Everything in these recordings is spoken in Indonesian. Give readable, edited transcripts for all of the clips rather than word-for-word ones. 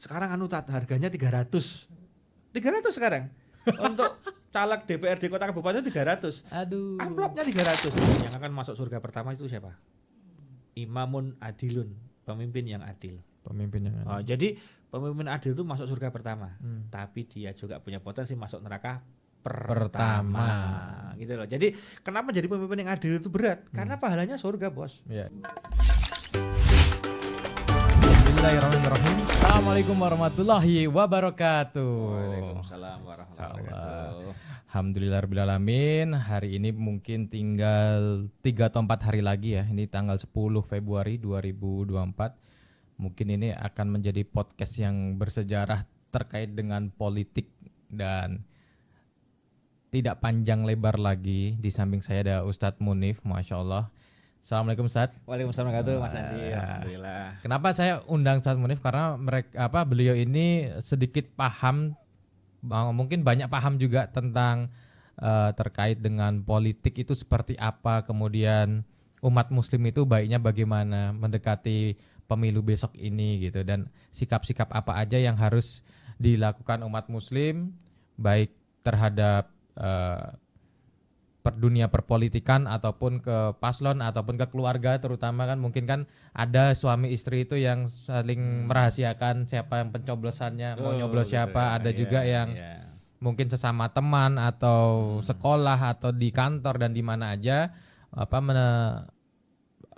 Sekarang harganya 300 sekarang. Untuk caleg DPRD Kota Kabupaten 300. Aduh. Amplopnya 300. Yang akan masuk surga pertama itu siapa? Imamun Adilun, pemimpin yang adil. Jadi pemimpin adil itu masuk surga pertama. Tapi dia juga punya potensi masuk neraka pertama. Gitu loh. Jadi kenapa jadi pemimpin yang adil itu berat? Karena pahalanya surga, Bos. Ya. Bismillahirrahmanirrahim. Assalamualaikum warahmatullahi wabarakatuh. Waalaikumsalam warahmatullahi wabarakatuh. Alhamdulillahirrahmanirrahim. Hari ini mungkin tinggal 3 atau 4 hari lagi ya. Ini tanggal 10 Februari 2024. Mungkin ini akan menjadi podcast yang bersejarah terkait dengan politik dan tidak panjang lebar lagi. Di samping saya ada Ustadz Munif, Masya Allah. Assalamualaikum Ustadz. Waalaikumsalam warahmatullahi wabarakatuh, Mas Andi. Alhamdulillah. Kenapa saya undang Ustadz Munif? Karena beliau ini sedikit paham, mungkin banyak paham juga tentang terkait dengan politik itu seperti apa, kemudian umat muslim itu baiknya bagaimana mendekati pemilu besok ini gitu, dan sikap-sikap apa aja yang harus dilakukan umat muslim baik terhadap dunia perpolitikan ataupun ke paslon ataupun ke keluarga, terutama kan mungkin kan ada suami istri itu yang saling merahasiakan siapa yang pencoblosannya, mau nyoblos siapa, ada juga yang mungkin sesama teman atau sekolah atau di kantor dan di mana aja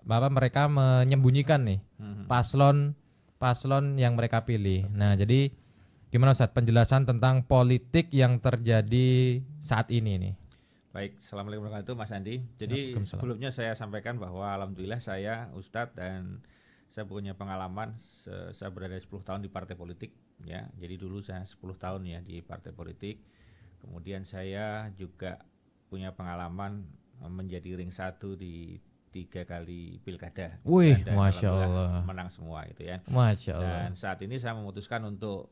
mereka menyembunyikan nih paslon yang mereka pilih. Nah, jadi gimana Ustadz penjelasan tentang politik yang terjadi saat ini nih? Baik, assalamualaikum warahmatullahi wabarakatuh, Mas Andi. Jadi sebelumnya saya sampaikan bahwa alhamdulillah saya Ustadz dan saya punya pengalaman, saya berada 10 tahun di partai politik ya. Jadi dulu saya 10 tahun ya di partai politik. Kemudian saya juga punya pengalaman menjadi ring 1 di 3 kali pilkada. Wih, dan Masya Allah. menang semua gitu ya. Masya Allah. Dan saat ini saya memutuskan untuk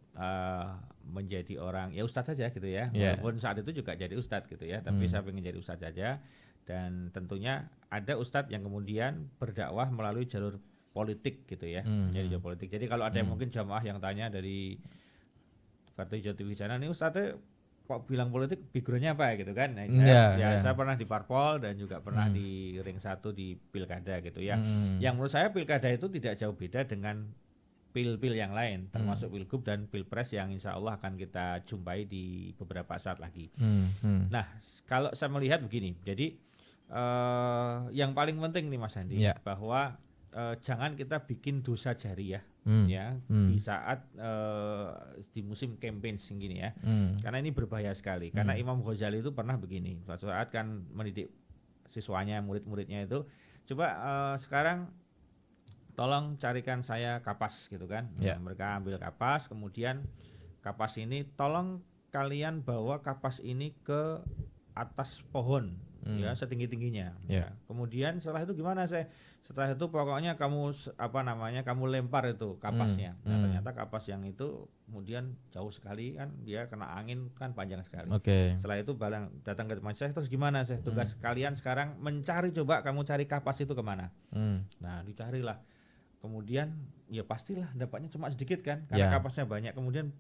menjadi orang ya ustadz saja gitu ya. Yeah. Walaupun saat itu juga jadi ustadz gitu ya, tapi saya ingin jadi ustadz saja. Dan tentunya ada ustadz yang kemudian berdakwah melalui jalur politik gitu ya. Jadi jalur politik. Jadi kalau ada yang mungkin jamaah yang tanya dari Partai Jati Wijana, ini ustadznya kok bilang politik, backgroundnya apa gitu kan? Nah, saya pernah di Parpol dan juga pernah di ring 1 di pilkada gitu ya. Yang menurut saya pilkada itu tidak jauh beda dengan pil-pil yang lain, termasuk pilgub dan pilpres yang insya Allah akan kita jumpai di beberapa saat lagi. Nah, kalau saya melihat begini, jadi yang paling penting nih Mas Andi, bahwa jangan kita bikin dosa jariah ya di saat di musim campaign segini ya, karena ini berbahaya sekali. Karena Imam Ghazali itu pernah begini, suatu saat kan mendidik siswanya, murid-muridnya itu, coba sekarang tolong carikan saya kapas gitu kan. Mereka ambil kapas, kemudian kapas ini tolong kalian bawa kapas ini ke atas pohon ya setinggi-tingginya. Kemudian setelah itu gimana setelah itu pokoknya kamu kamu lempar itu kapasnya. Nah, ternyata kapas yang itu kemudian jauh sekali kan, dia kena angin kan panjang sekali. Setelah itu datang ke teman saya, terus gimana tugas kalian sekarang mencari, coba kamu cari kapas itu kemana. Nah, dicarilah. Kemudian ya pastilah dapatnya cuma sedikit kan, karena kapasnya banyak. Kemudian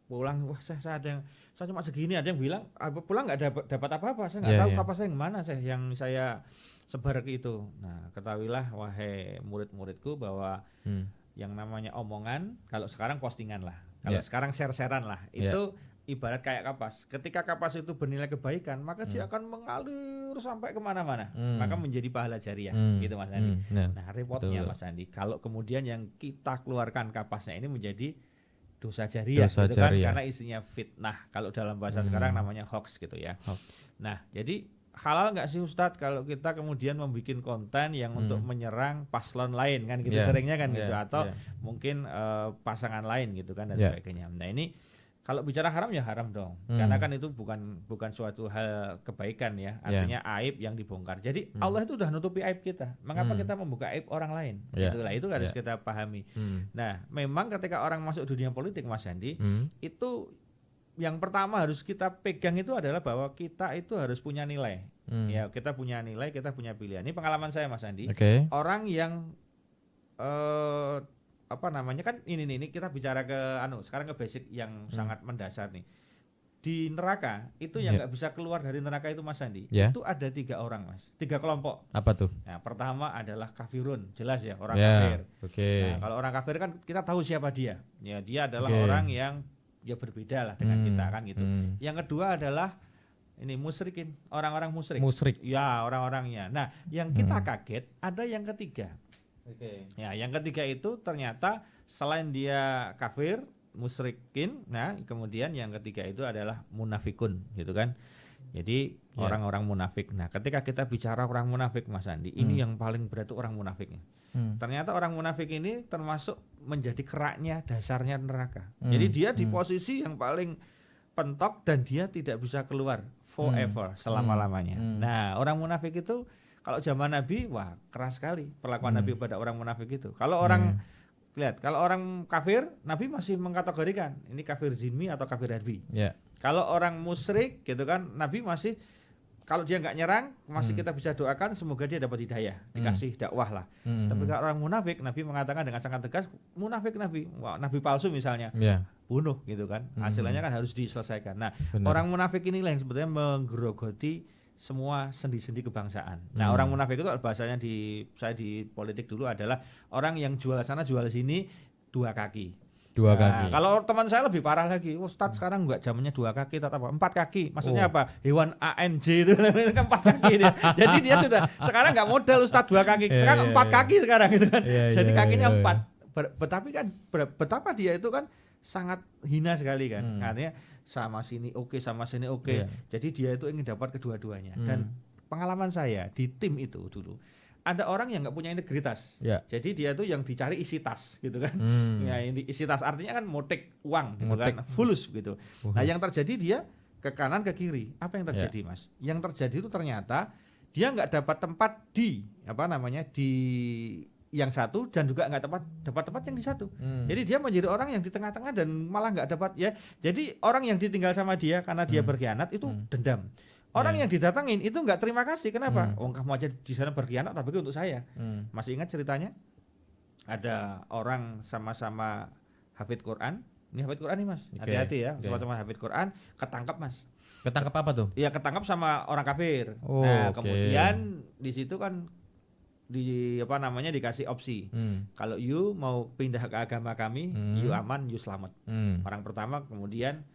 pulang, wah saya cuma segini. Ada yang bilang pulang nggak dapat apa-apa, saya nggak tahu kapasnya yang mana yang saya sebar ke itu. Nah, ketahuilah wahai murid-muridku bahwa yang namanya omongan, kalau sekarang postingan lah, kalau sekarang share-sharean lah, itu ibarat kayak kapas. Ketika kapas itu bernilai kebaikan, maka dia akan mengalir sampai kemana-mana, maka menjadi pahala jariah, gitu Mas Andi. Nah, repotnya Mas Andi, kalau kemudian yang kita keluarkan kapasnya ini menjadi dosa jariah, gitu kan, karena isinya fitnah. Kalau dalam bahasa sekarang namanya hoax gitu ya. Nah, jadi halal nggak sih Ustadz kalau kita kemudian membuat konten yang untuk menyerang paslon lain kan gitu, seringnya kan gitu, atau mungkin pasangan lain gitu kan dan sebagainya. Nah, ini kalau bicara haram ya haram dong, karena kan itu bukan suatu hal kebaikan ya, artinya aib yang dibongkar. Jadi Allah itu udah nutupi aib kita, mengapa kita membuka aib orang lain? Itulah, itu harus kita pahami. Nah, memang ketika orang masuk dunia politik Mas Andi, itu yang pertama harus kita pegang itu adalah bahwa kita itu harus punya nilai. Ya, kita punya nilai, kita punya pilihan. Ini pengalaman saya Mas Andi. Orang yang apa namanya kan ini kita bicara ke sekarang ke basic yang sangat mendasar nih. Di neraka itu yang nggak bisa keluar dari neraka itu Mas Andi, itu ada 3 orang Mas, 3 kelompok. Apa tuh? Nah, pertama adalah kafirun, jelas ya orang kafir. Nah, kalau orang kafir kan kita tahu siapa dia. Ya dia adalah orang yang ya berbeda lah dengan kita kan gitu. Yang kedua adalah ini musyrikin, orang-orang musyrik. Ya, orang-orangnya. Nah, yang kita kaget ada yang ketiga. Ya, yang ketiga itu ternyata selain dia kafir, musyrikin, nah kemudian yang ketiga itu adalah munafikun, gitu kan. Jadi orang-orang munafik. Nah, ketika kita bicara orang munafik Mas Andi, ini yang paling berat itu orang munafiknya. Ternyata orang munafik ini termasuk menjadi keraknya, dasarnya neraka. Jadi dia di posisi yang paling pentok dan dia tidak bisa keluar forever, selama-lamanya. Nah, orang munafik itu kalau zaman Nabi, wah keras sekali perlakuan Nabi pada orang munafik itu. Kalau orang lihat, kalau orang kafir, Nabi masih mengkategorikan ini kafir zimmi atau kafir harbi. Kalau orang musyrik gitu kan, Nabi masih kalau dia nggak nyerang, masih kita bisa doakan semoga dia dapat hidayah, dikasih dakwah lah. Tapi kalau orang munafik, Nabi mengatakan dengan sangat tegas, munafik Nabi, wah, Nabi palsu misalnya, bunuh gitu kan. Hasilnya kan harus diselesaikan. Nah, orang munafik inilah yang sebetulnya menggerogoti semua sendi-sendi kebangsaan. Nah, orang munafik itu bahasanya saya di politik dulu adalah orang yang jual sana jual sini 2 kaki. Kalau teman saya lebih parah lagi, Ustadz sekarang enggak zamannya 2 kaki tetap 4 kaki. Maksudnya apa? Hewan ANJ itu kan 4 kaki dia. Jadi dia sudah sekarang enggak modal Ustadz 2 kaki, sekarang 4 kaki sekarang gitu kan. Jadi kakinya 4. Tetapi kan betapa dia itu kan sangat hina sekali kan. Artinya sama sini oke, sama sini oke. Jadi dia itu ingin dapat kedua-duanya. Dan pengalaman saya di tim itu dulu, ada orang yang nggak punya integritas, jadi dia tuh yang dicari isi tas gitu kan. Ya, isi tas artinya kan motek uang gitu kan, fulus gitu. Nah, yang terjadi dia ke kanan ke kiri. Apa yang terjadi Mas? Yang terjadi itu ternyata dia nggak dapat tempat di di yang satu dan juga nggak dapat tempat yang di satu. Jadi dia menjadi orang yang di tengah-tengah dan malah nggak dapat ya. Jadi orang yang ditinggal sama dia karena dia berkhianat itu dendam. Orang yang didatangin itu nggak terima kasih. Kenapa? Kamu aja di sana berkhianat tapi untuk saya. Masih ingat ceritanya? Ada orang sama-sama hafid Quran. Ini hafid Quran nih Mas. Hati-hati ya. Sama-sama hafid Quran ketangkap Mas. Ketangkap apa tuh? Iya, ketangkap sama orang kafir. Kemudian di situ kan dikasih opsi. Kalau you mau pindah ke agama kami, you aman, you selamat. Orang pertama kemudian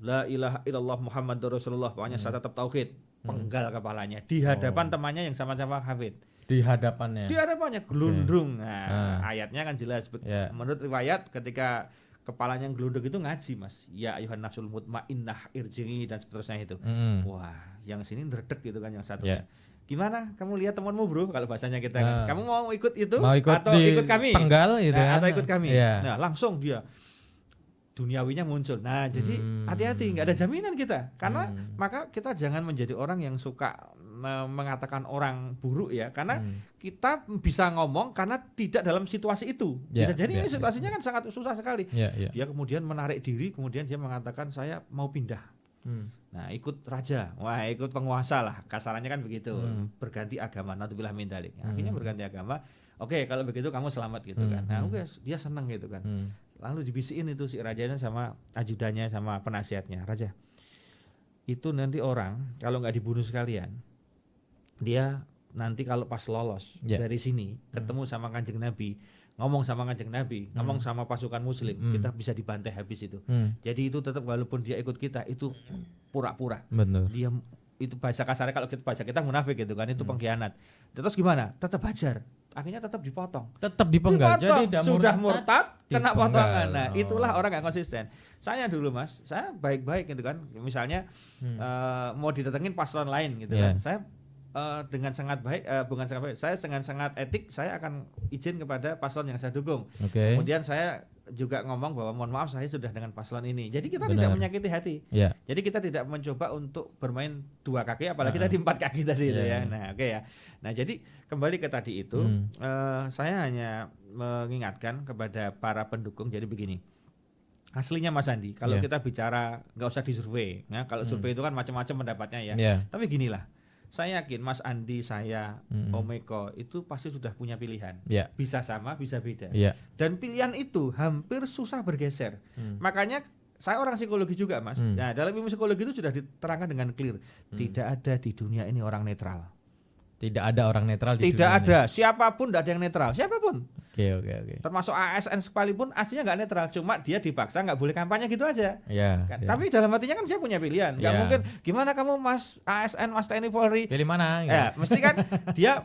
la ilaha illallah Muhammadur Rasulullah, pokoknya saya tetap tauhid, penggal kepalanya di hadapan temannya yang sama-sama hafid. Di hadapannya gelundrung. Nah, ayatnya kan jelas. Menurut riwayat ketika kepalanya gelundung itu ngaji Mas. Ya ayuhan nafsul mutmainnah irji'i dan seterusnya itu. Wah, yang sini ndredeg gitu kan yang satunya. Gimana kamu lihat temanmu bro, kalau bahasanya kita kan. Kamu mau ikut itu atau ikut kami? Penggal gitu kan. Atau ikut kami. Nah, langsung dia duniawinya muncul. Nah, jadi hati-hati, nggak ada jaminan kita. Karena maka kita jangan menjadi orang yang suka mengatakan orang buruk ya. Karena kita bisa ngomong karena tidak dalam situasi itu. Bisa jadi ini situasinya kan sangat susah sekali. Dia kemudian menarik diri, kemudian dia mengatakan saya mau pindah. Nah, ikut raja, wah ikut penguasa lah, kasarannya kan begitu. Berganti agama, naudzubillah min dzalik. Akhirnya berganti agama. Oke, kalau begitu kamu selamat gitu kan. Nah, dia senang gitu kan. Lalu dibisikin itu si rajanya sama ajudannya sama penasihatnya, raja, itu nanti orang kalau nggak dibunuh sekalian, dia nanti kalau pas lolos dari sini ketemu sama Kanjeng Nabi, ngomong sama Kanjeng Nabi, ngomong sama pasukan muslim, kita bisa dibantai habis itu. Jadi itu tetap walaupun dia ikut kita itu pura-pura. Dia itu bahasa kasarnya kalau kita baca kita munafik gitu kan, itu pengkhianat. Terus gimana? Tetap hajar. Akhirnya tetap dipotong. Tetap dipenggal. Jadi sudah murtad kena potongan. Nah, itulah orang nggak konsisten. Saya dulu Mas, saya baik-baik gitu kan. Misalnya mau didatengin paslon lain gitu kan. Saya dengan sangat baik, bukan sangat baik, saya dengan sangat etik, saya akan izin kepada paslon yang saya dukung. Kemudian saya juga ngomong bahwa mohon maaf saya sudah dengan paslon ini. Jadi kita tidak menyakiti hati. Jadi kita tidak mencoba untuk bermain 2 kaki, apalagi tadi 4 kaki tadi itu ya. Nah, oke ya. Nah, jadi kembali ke tadi itu, saya hanya mengingatkan kepada para pendukung. Jadi begini. Aslinya Mas Andi, kalau kita bicara nggak usah disurvei. Ya, kalau survei itu kan macam-macam pendapatnya ya. Tapi ginilah. saya yakin Mas Andi, saya, Om Eko itu pasti sudah punya pilihan. Ya. Bisa sama, bisa beda. Ya. Dan pilihan itu hampir susah bergeser. Makanya saya orang psikologi juga, Mas. Nah, dalam ilmu psikologi itu sudah diterangkan dengan clear. Tidak ada di dunia ini orang netral. Tidak ada orang netral di Tidak dunia ada, siapapun tidak ada yang netral, siapapun. Oke. Termasuk ASN sekalipun aslinya nggak netral, cuma dia dipaksa nggak boleh kampanye gitu aja. Ya, Kan? ya. Tapi dalam hatinya kan dia punya pilihan. Nggak Ya. mungkin gimana kamu Mas ASN, Mas TNI Polri. Pilih mana? Ya, mesti kan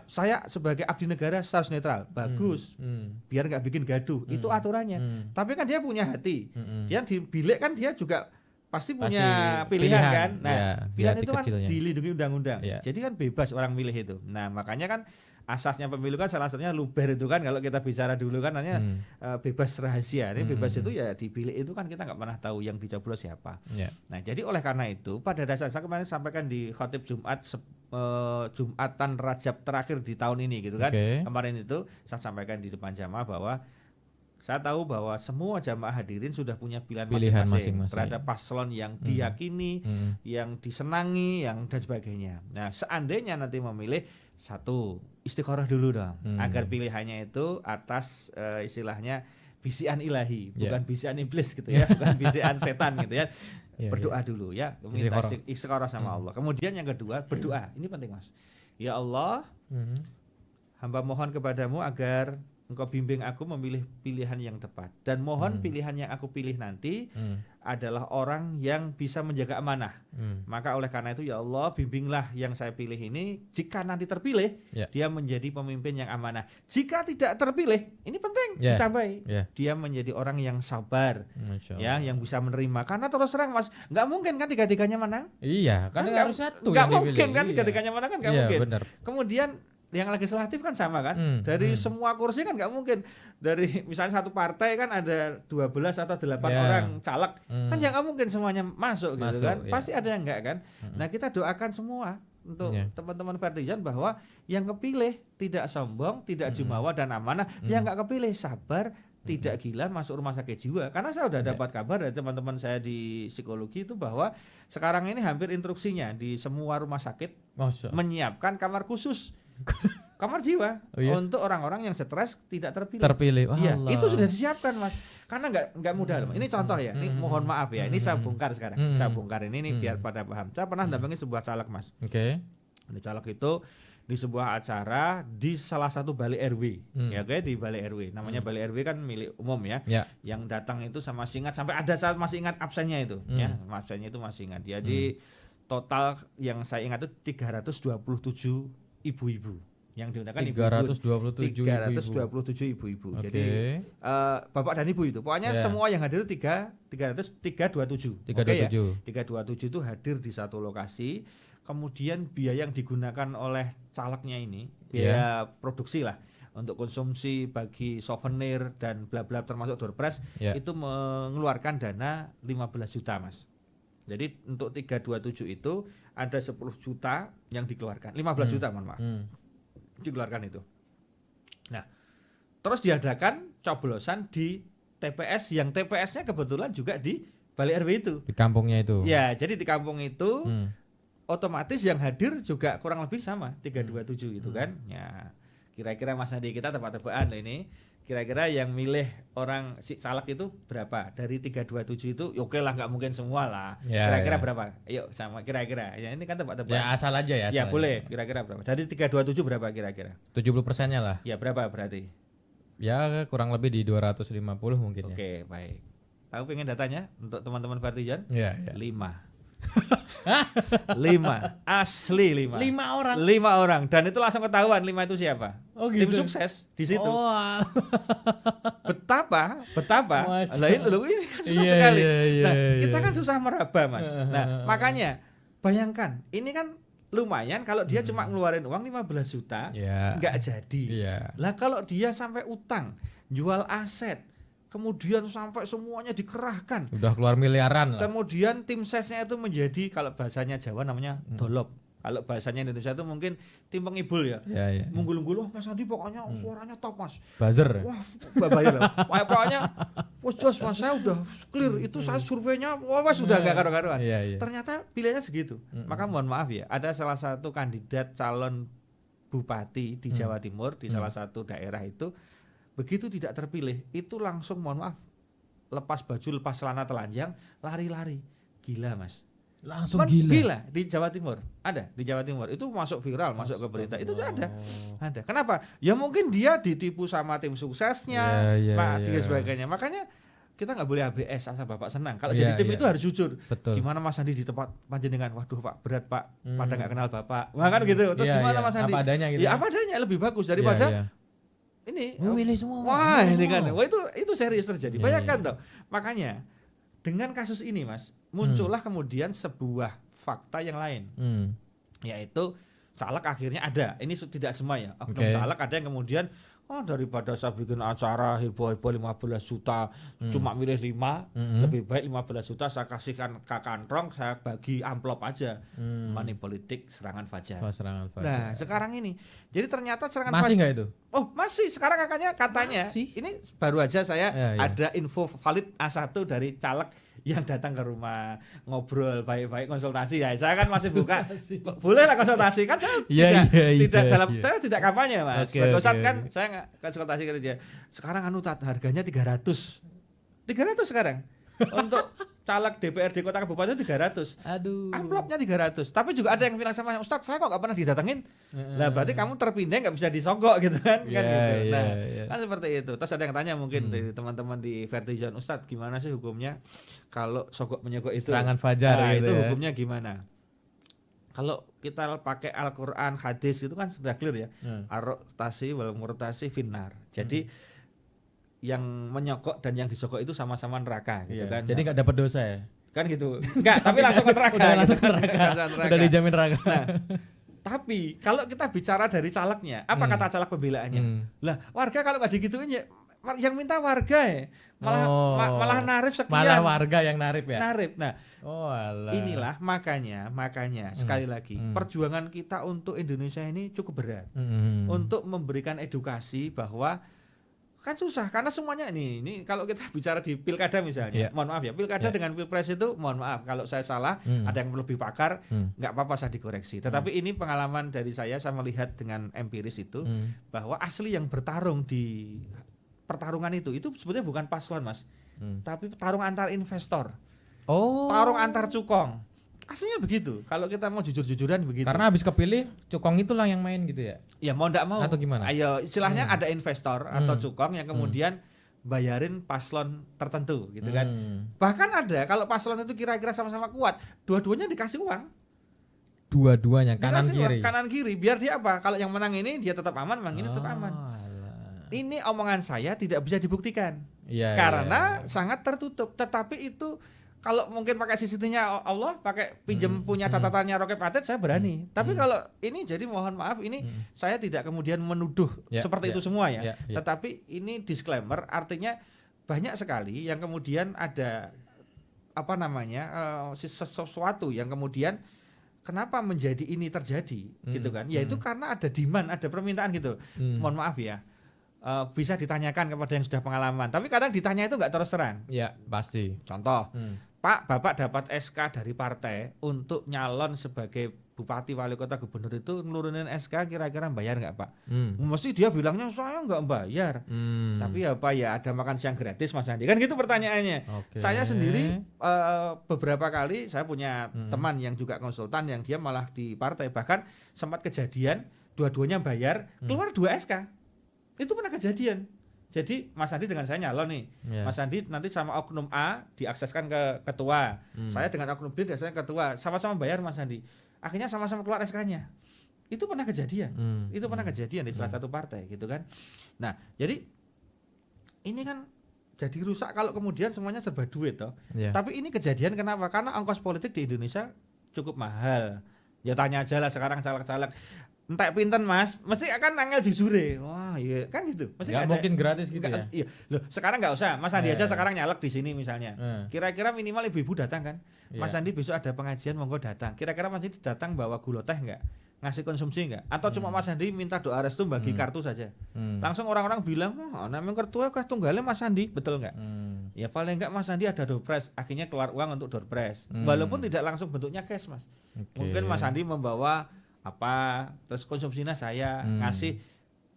saya sebagai abdi negara harus netral. Bagus. Biar nggak bikin gaduh. Itu aturannya. Tapi kan dia punya hati. Dia di bilik kan dia juga pasti punya pilihan kan. Nah, ya, pilihan hati itu kan kecilnya. dilindungi undang-undang. Ya. Jadi kan bebas orang milih itu. Nah, makanya kan asasnya pemilu kan salah satunya luber itu kan, kalau kita bicara dulu kan namanya bebas rahasia. Ini bebas itu ya di bilik itu kan kita nggak pernah tahu yang dicoblos siapa. Ya. Nah, jadi oleh karena itu pada dasar saya kemarin sampaikan di khotib Jumat Jumatan Rajab terakhir di tahun ini gitu kan. Oke. Kemarin itu saya sampaikan di depan jamaah bahwa saya tahu bahwa semua jamaah hadirin sudah punya pilihan masing-masing terhadap paslon yang diyakini, yang disenangi, yang dan sebagainya. Nah, seandainya nanti memilih satu, istikharah dulu dong, agar pilihannya itu atas istilahnya bisian ilahi, bukan bisian iblis gitu ya, bukan bisian setan gitu ya. Berdoa dulu ya, minta istikharah sama Allah. Kemudian yang kedua, berdoa. Ini penting, Mas. Ya Allah, hamba mohon kepadamu agar Engkau bimbing aku memilih pilihan yang tepat. Dan mohon pilihan yang aku pilih nanti adalah orang yang bisa menjaga amanah. Maka oleh karena itu ya Allah, bimbinglah yang saya pilih ini. Jika nanti terpilih, dia menjadi pemimpin yang amanah. Jika tidak terpilih, ini penting ditambahi. Dia menjadi orang yang sabar, ya, yang bisa menerima. Karena terus terang Mas, nggak mungkin kan tiga-tiganya menang. Iya, kan harus satu. Nggak mungkin kan tiga-tiganya menang kan nggak mungkin. Benar. Kemudian yang legislatif kan sama kan, dari semua kursi kan nggak mungkin, dari misalnya satu partai kan ada 12 atau 8 orang caleg, kan nggak mungkin semuanya masuk gitu kan, pasti ada yang enggak kan. Nah, kita doakan semua untuk teman-teman Vertijan bahwa yang kepilih tidak sombong, tidak jumawa dan amanah, yang nggak kepilih sabar, tidak gila, masuk rumah sakit jiwa. Karena saya udah dapat kabar dari teman-teman saya di psikologi itu bahwa sekarang ini hampir instruksinya di semua rumah sakit menyiapkan kamar khusus, kamar jiwa untuk orang-orang yang stres tidak terpilih. Iya, itu sudah disiapkan Mas. Karena nggak mudah loh. Ini contoh ya. Ini mohon maaf ya. Ini saya bongkar sekarang. Saya bongkar ini biar pada paham. Saya pernah dampingi sebuah caleg Mas. Ini caleg itu di sebuah acara di salah satu balai RW, ya oke, di balai RW. Namanya balai RW kan milik umum ya. Yang datang itu sama masih ingat sampai ada saat masih ingat absennya itu, ya absennya itu masih ingat. Jadi total yang saya ingat itu 327 ibu-ibu yang digunakan 327 ibu-ibu. Jadi bapak dan ibu itu pokoknya semua yang hadir 327. 327 itu hadir di satu lokasi. Kemudian biaya yang digunakan oleh calegnya ini, biaya produksi lah untuk konsumsi bagi souvenir dan bla bla termasuk door prize itu mengeluarkan dana 15 juta Mas. Jadi untuk 327 itu ada 10 juta yang dikeluarkan, 15 juta mohon maaf. Dikeluarkan itu. Nah, terus diadakan coblosan di TPS yang TPS-nya kebetulan juga di Balai RW itu. Di kampungnya itu. Ya, jadi di kampung itu otomatis yang hadir juga kurang lebih sama 327 itu kan. Ya, kira-kira Mas Andi kita tebak-tebakan lah ini. Kira-kira yang milih orang si caleg itu berapa? Dari 327 itu oke lah, nggak mungkin semua lah. Kira-kira berapa? Ayo sama kira-kira. Ya ini kan tebak-tebakan. Ya asal aja ya. Ya boleh. Kira-kira berapa? Dari 327 berapa kira-kira? 70%-nya lah. Ya berapa berarti? Ya kurang lebih di 250 mungkin. Oke, baik. Tahu pengen datanya untuk teman-teman Vertijan? Ya. 5. 5 asli 5 orang. 5 orang dan itu langsung ketahuan 5 itu siapa. Gitu. Tim sukses di situ. Betapa lah ini kan susah sekali. Nah, kita kan susah meraba Mas. Nah, makanya bayangkan ini kan lumayan kalau dia cuma ngeluarin uang 15 juta nggak jadi. Lah kalau dia sampai utang, jual aset, kemudian sampai semuanya dikerahkan, udah keluar miliaran lah. Kemudian tim sesnya itu menjadi kalau bahasanya Jawa namanya dolop. Kalau bahasanya Indonesia itu mungkin timbang ibul ya. Iya. Munggul-munggul, wah Mas Andi pokoknya suaranya top Mas. Buzzer. Wah, bayar lah. Pokoknya wes jos Mas, saya udah clear. Itu saya surveinya wah sudah enggak karu-karuan. Iya. Ternyata pilihannya segitu. Maka mohon maaf ya, ada salah satu kandidat calon bupati di Jawa Timur di salah satu daerah itu begitu tidak terpilih, itu langsung mohon maaf lepas baju, lepas celana telanjang, lari-lari. Gila Mas. Langsung gila di Jawa Timur. Ada di Jawa Timur. Itu masuk viral, masuk ke berita. Itu ada. Kenapa? Ya mungkin dia ditipu sama tim suksesnya, dan sebagainya. Makanya kita nggak boleh ABS asal Bapak senang. Kalau jadi tim itu harus jujur. Betul. Gimana Mas Andi di tempat panjenengan? Waduh Pak, berat Pak. Pada nggak kenal Bapak. Wah kan gitu. Terus gimana Mas Andi? Apa adanya gitu. Ya apa adanya lebih bagus daripada ini. Memilih semua. Wah, ini kan. Wah itu serius terjadi. Bayangkan toh. Makanya dengan kasus ini Mas, muncullah kemudian sebuah fakta yang lain, yaitu caleg akhirnya ada. Ini tidak semua ya, oknum caleg ada yang kemudian daripada saya bikin acara heboh-heboh 15 juta cuma milih 5, lebih baik 15 juta saya kasihkan ke kantong, saya bagi amplop aja. Money politik serangan fajar. Nah sekarang ini jadi ternyata serangan masih nggak itu? Oh masih, sekarang katanya masih. Ini baru aja saya ada info valid A1 dari caleg yang datang ke rumah ngobrol baik-baik konsultasi ya. Saya kan masih buka. Boleh lah konsultasi kan saya tidak tidak kampanye Mas. Saat kan saya nggak konsultasi ke dia. Sekarang harganya 300 sekarang. Untuk caleg DPRD Kota Kabupaten 300. Aduh. Amplopnya 300. Tapi juga ada yang bilang sama Ustadz, saya kok nggak pernah didatengin. Nah berarti kamu terpindah nggak bisa disogok gitu kan? Gitu. Nah kan seperti itu. Terus ada yang tanya mungkin dari teman-teman di Vertijon, Ustadz gimana sih hukumnya kalau sogok menyogok itu? Serangan fajar gitu itu ya. hukumnya gimana? Kalau kita pakai Al-Quran, hadis itu kan sudah clear ya. Arotasi wal murtasi finnar. Jadi yang menyogok dan yang disogok itu sama-sama neraka gitu kan. Jadi nggak dapat dosa ya? Kan gitu. Enggak, tapi langsung ke neraka. Langsung ke neraka. Udah dijamin neraka. Nah, tapi kalau kita bicara dari calegnya, apa kata caleg pembelaannya? Lah, warga kalau nggak digituin ya yang minta warga ya. Malah narif sekian. Malah warga yang narif ya? Narif. Nah, alah. Inilah makanya sekali lagi perjuangan kita untuk Indonesia ini cukup berat. Untuk memberikan edukasi bahwa kan susah karena semuanya ini kalau kita bicara di pilkada misalnya, mohon maaf ya, pilkada dengan pilpres itu mohon maaf kalau saya salah, ada yang lebih pakar, nggak apa-apa saya dikoreksi. Tetapi ini pengalaman dari saya melihat dengan empiris itu bahwa asli yang bertarung di pertarungan itu sebetulnya bukan paslon Mas, tapi tarung antar investor, tarung antar cukong. Aslinya begitu. Kalau kita mau jujur-jujuran begitu. Karena habis kepilih cukong itulah yang main gitu ya. Ya mau ndak mau. Atau gimana? Ayo istilahnya ada investor atau cukong yang kemudian bayarin paslon tertentu gitu kan. Bahkan ada kalau paslon itu kira-kira sama-sama kuat, dua-duanya dikasih uang. Dua-duanya kanan kiri. Kanan kiri biar dia apa? Kalau yang menang ini dia tetap aman, menang ini tetap aman. Ini omongan saya tidak bisa dibuktikan. Karena sangat tertutup. Tetapi itu kalau mungkin pakai CCTV-nya Allah, pakai pinjam punya catatannya Roket Patet, saya berani. Tapi kalau ini jadi mohon maaf, ini saya tidak kemudian menuduh seperti itu semua ya. Tetapi ini disclaimer, artinya banyak sekali yang kemudian ada sesuatu yang kemudian kenapa menjadi ini terjadi gitu kan? Yaitu karena ada demand, ada permintaan gitu. Mohon maaf ya. Bisa ditanyakan kepada yang sudah pengalaman, tapi kadang ditanya itu nggak terus terang. Ya pasti. Contoh, Pak, Bapak dapat SK dari partai untuk nyalon sebagai bupati, wali kota, gubernur itu nurunin SK kira-kira bayar nggak Pak? Mesti dia bilangnya saya nggak bayar. Tapi apa ya ada makan siang gratis Mas Andi kan gitu pertanyaannya. Saya sendiri beberapa kali saya punya teman yang juga konsultan yang dia malah di partai, bahkan sempat kejadian dua-duanya bayar keluar 2 SK. Itu pernah kejadian. Jadi Mas Andi dengan saya nyalon nih. Mas Andi nanti sama oknum A diakseskan ke ketua. Saya dengan oknum B diakseskan ke ketua. Sama-sama bayar Mas Andi. Akhirnya sama-sama keluar SK-nya. Itu pernah kejadian. Itu pernah kejadian di salah satu partai gitu kan. Nah, jadi ini kan jadi rusak kalau kemudian semuanya serba duit toh. Tapi ini kejadian kenapa? Karena ongkos politik di Indonesia cukup mahal. Ya tanya aja lah sekarang caleg-caleg. entek pinten Mas, mesti akan nangel jujure. Wah, iya kan gitu. Mesti Nggak mungkin gratis gitu ya. Iya. Loh, sekarang enggak usah. Mas Andi aja sekarang nyalek di sini misalnya. Kira-kira minimal ibu-ibu datang kan? Mas Andi besok ada pengajian monggo datang. Kira-kira Mas Andi datang bawa gula teh enggak? Ngasih konsumsi enggak? Atau cuma Mas Andi minta doa restu bagi kartu saja? Langsung orang-orang bilang, "Wah, namanya kartu kah tunggalnya Mas Andi." Betul enggak? Ya paling enggak Mas Andi ada doorprize, akhirnya keluar uang untuk doorprize. Walaupun tidak langsung bentuknya cash, Mas. Mungkin Mas Andi membawa apa terus konsumsinya saya ngasih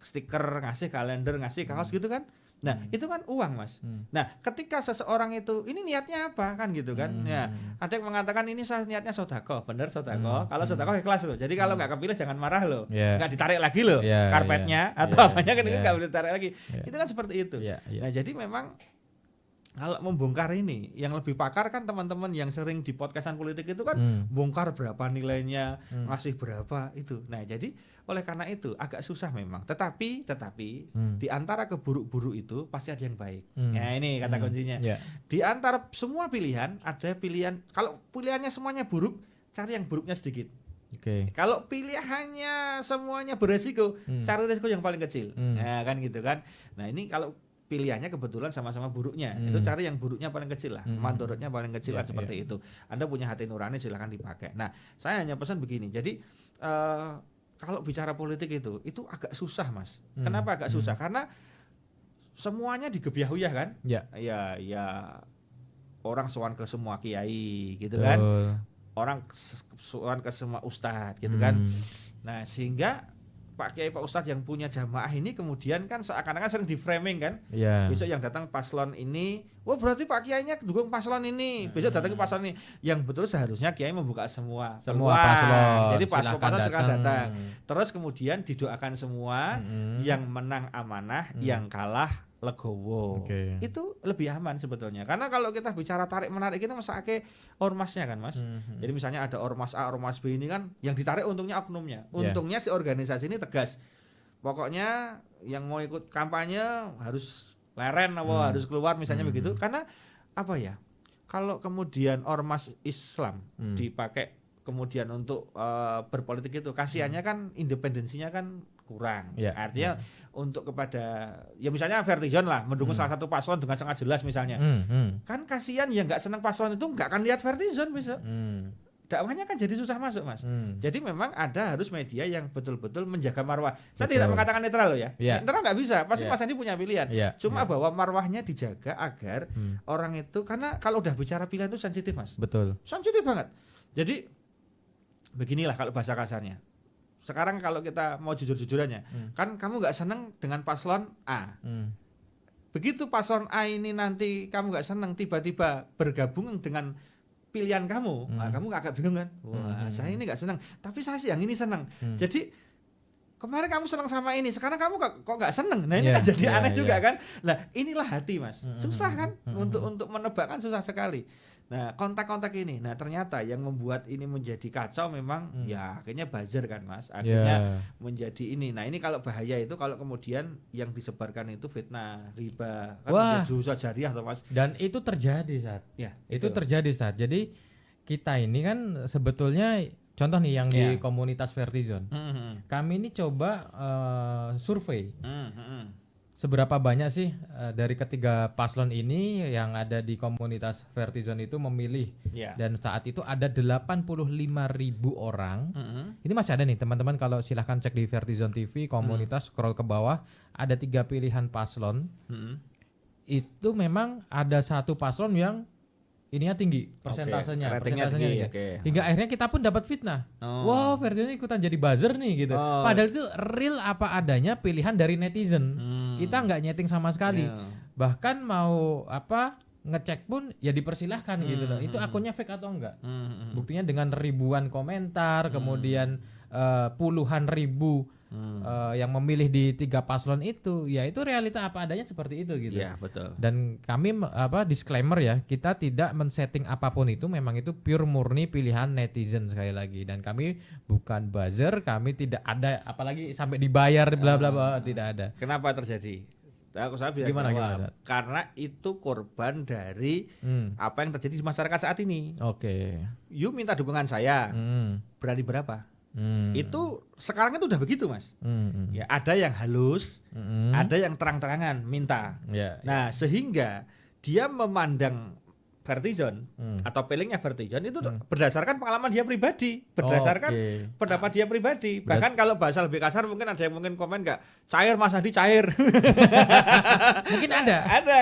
stiker, ngasih kalender, ngasih kaos gitu kan. Nah, itu kan uang, Mas. Nah, ketika seseorang itu ini niatnya apa kan gitu kan. Ya, ada yang mengatakan ini saya niatnya sedekah, bener sedekah. Kalau sedekah ikhlas loh. Jadi kalau nggak kepilih jangan marah loh. Nggak ditarik lagi loh karpetnya atau apanya kan itu nggak boleh ditarik lagi. Itu kan seperti itu. Nah, jadi memang kalau membongkar ini, yang lebih pakar kan teman-teman yang sering di podcastan politik itu kan bongkar berapa nilainya, ngasih berapa itu. Nah, jadi oleh karena itu agak susah memang. Tetapi di antara keburuk-buruk itu pasti ada yang baik. Ya ini kata kuncinya. Di antara semua pilihan ada pilihan. Kalau pilihannya semuanya buruk, cari yang buruknya sedikit. Kalau pilihannya semuanya beresiko, cari resiko yang paling kecil. Ya kan gitu kan. Nah, ini kalau pilihannya kebetulan sama-sama buruknya, itu cari yang buruknya paling kecil lah, mandorotnya paling kecil lah seperti itu. Anda punya hati nurani silahkan dipakai. Nah, saya hanya pesan begini. Jadi kalau bicara politik itu agak susah, Mas. Kenapa agak susah? Karena semuanya digebyah-uyah kan? Ya orang sowan ke semua kiai gitu kan. Orang sowan ke semua ustadz gitu kan. Nah, sehingga Pak Kiai, Pak Ustadz yang punya jamaah ini kemudian kan seakan-akan sering di framing kan. Besok yang datang paslon ini, wah berarti Pak Kiainya dukung paslon ini. Besok datang ke paslon ini. Yang betul seharusnya Kiai membuka semua paslon. Jadi paslon datang. Terus kemudian didoakan semua, yang menang amanah, yang kalah legowo. Itu lebih aman sebetulnya. Karena kalau kita bicara tarik menarik ini masake ormasnya kan, Mas. Jadi misalnya ada ormas A, ormas B ini kan yang ditarik untungnya oknumnya. Untungnya si organisasi ini tegas. Pokoknya yang mau ikut kampanye harus leren atau harus keluar misalnya begitu. Karena apa ya? Kalau kemudian ormas Islam dipakai kemudian untuk berpolitik itu, kasihannya kan independensinya kan kurang. Artinya untuk kepada ya misalnya Vertijon lah mendukung salah satu paslon dengan sangat jelas misalnya. Kan kasihan yang nggak senang paslon itu nggak akan lihat Vertijon besok. Dakwahnya kan jadi susah masuk, Mas. Jadi memang harus media yang betul-betul menjaga marwah. Saya tidak mengatakan netral loh ya. Netral nggak bisa, pasti Mas Andi punya pilihan. Cuma bahwa marwahnya dijaga agar orang itu, karena kalau udah bicara pilihan itu sensitif, Mas. Betul. Sensitif banget. Jadi beginilah kalau bahasa kasarnya. Sekarang kalau kita mau jujur-jujurannya, kan kamu nggak seneng dengan paslon A. Begitu paslon A ini nanti kamu nggak seneng, tiba-tiba bergabung dengan pilihan kamu, kamu agak bingung kan? Wah, saya ini nggak seneng, tapi saya sih yang ini seneng. Jadi kemarin kamu seneng sama ini, sekarang kamu kok nggak seneng? Nah ini kan jadi aneh juga kan? Nah inilah hati, Mas. Susah kan untuk menebak kan susah sekali. Nah kontak-kontak ini, nah ternyata yang membuat ini menjadi kacau memang ya akhirnya buzzer kan, Mas. Akhirnya menjadi ini. Nah ini kalau bahaya itu kalau kemudian yang disebarkan itu fitnah, riba, kan menjadi dosa jariah toh, Mas. Dan itu terjadi saat. Itu terjadi saat. Jadi kita ini kan sebetulnya contoh nih yang di komunitas Vertijon. Kami ini coba survei. Seberapa banyak sih dari ketiga paslon ini yang ada di komunitas Vertijon itu memilih. Dan saat itu ada 85.000 orang. Ini masih ada nih teman-teman, kalau silahkan cek di Vertijon TV komunitas, scroll ke bawah ada 3 pilihan paslon. Itu memang ada satu paslon yang ininya tinggi, persentasenya tinggi. Hingga akhirnya kita pun dapat fitnah. Wow, Vertijon ikutan jadi buzzer nih gitu. Padahal itu real apa adanya pilihan dari netizen. Kita nggak nyeting sama sekali. Bahkan mau ngecek pun ya dipersilahkan gitu loh. Itu akunnya fake atau enggak. Buktinya dengan ribuan komentar, kemudian puluhan ribu yang memilih di 3 paslon itu, ya itu realita apa adanya seperti itu gitu. Iya, betul. Dan kami disclaimer ya, kita tidak men-setting apapun itu, memang itu pure murni pilihan netizen sekali lagi. Dan kami bukan buzzer, kami tidak ada apalagi sampai dibayar bla bla bla, tidak ada. Kenapa terjadi? Saya bilang gimana, karena itu korban dari apa yang terjadi di masyarakat saat ini. You minta dukungan saya. Berani berapa? Itu sekarang itu udah begitu, Mas. Ya, ada yang halus, ada yang terang-terangan minta. Nah, sehingga dia memandang Vertijon atau peelingnya Vertijon itu berdasarkan pengalaman dia pribadi, berdasarkan pendapat dia pribadi. Bahkan kalau bahasa lebih kasar mungkin ada yang mungkin komen nggak, cair Mas Adi cair. Mungkin ada.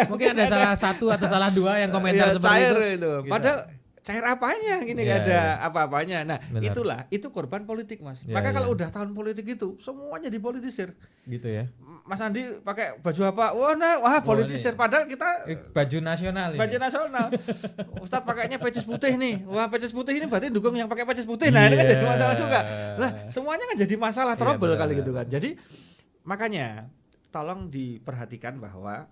Mungkin ada salah satu atau salah dua yang komentar seperti cair itu. Gitu. Padahal cair apanya, gini nggak ada apa-apanya. Nah, Benar. itu korban politik, Mas. Maka kalau udah tahun politik itu semuanya dipolitisir. Gitu ya. Mas Andi pakai baju apa? Wah, politisir. Padahal kita baju nasional. Baju nasional. Ustadz pakainya pecis putih nih. Wah, pecis putih ini berarti dukung yang pakai pecis putih. Nah, ini kan jadi masalah juga. Nah, semuanya kan jadi masalah, trouble kali gitu kan. Jadi makanya tolong diperhatikan bahwa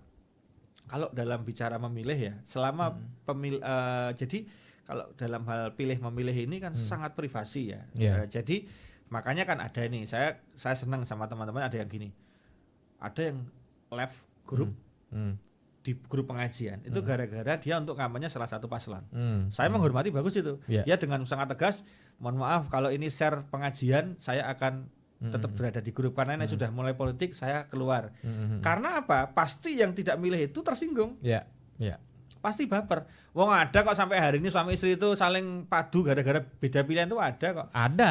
kalau dalam bicara memilih ya, selama jadi kalau dalam hal pilih memilih ini kan sangat privasi ya. Jadi makanya kan ada ini. Saya senang sama teman-teman ada yang gini. Ada yang left grup di grup pengajian itu gara-gara dia untuk kampanye salah satu paslon. Saya menghormati, bagus itu. Dia dengan sangat tegas, mohon maaf kalau ini share pengajian saya akan tetap berada di grup karena ini sudah mulai politik saya keluar. Karena apa? Pasti yang tidak milih itu tersinggung. Pasti baper. Wong ada kok sampai hari ini suami istri itu saling padu gara-gara beda pilihan itu ada kok. Ada.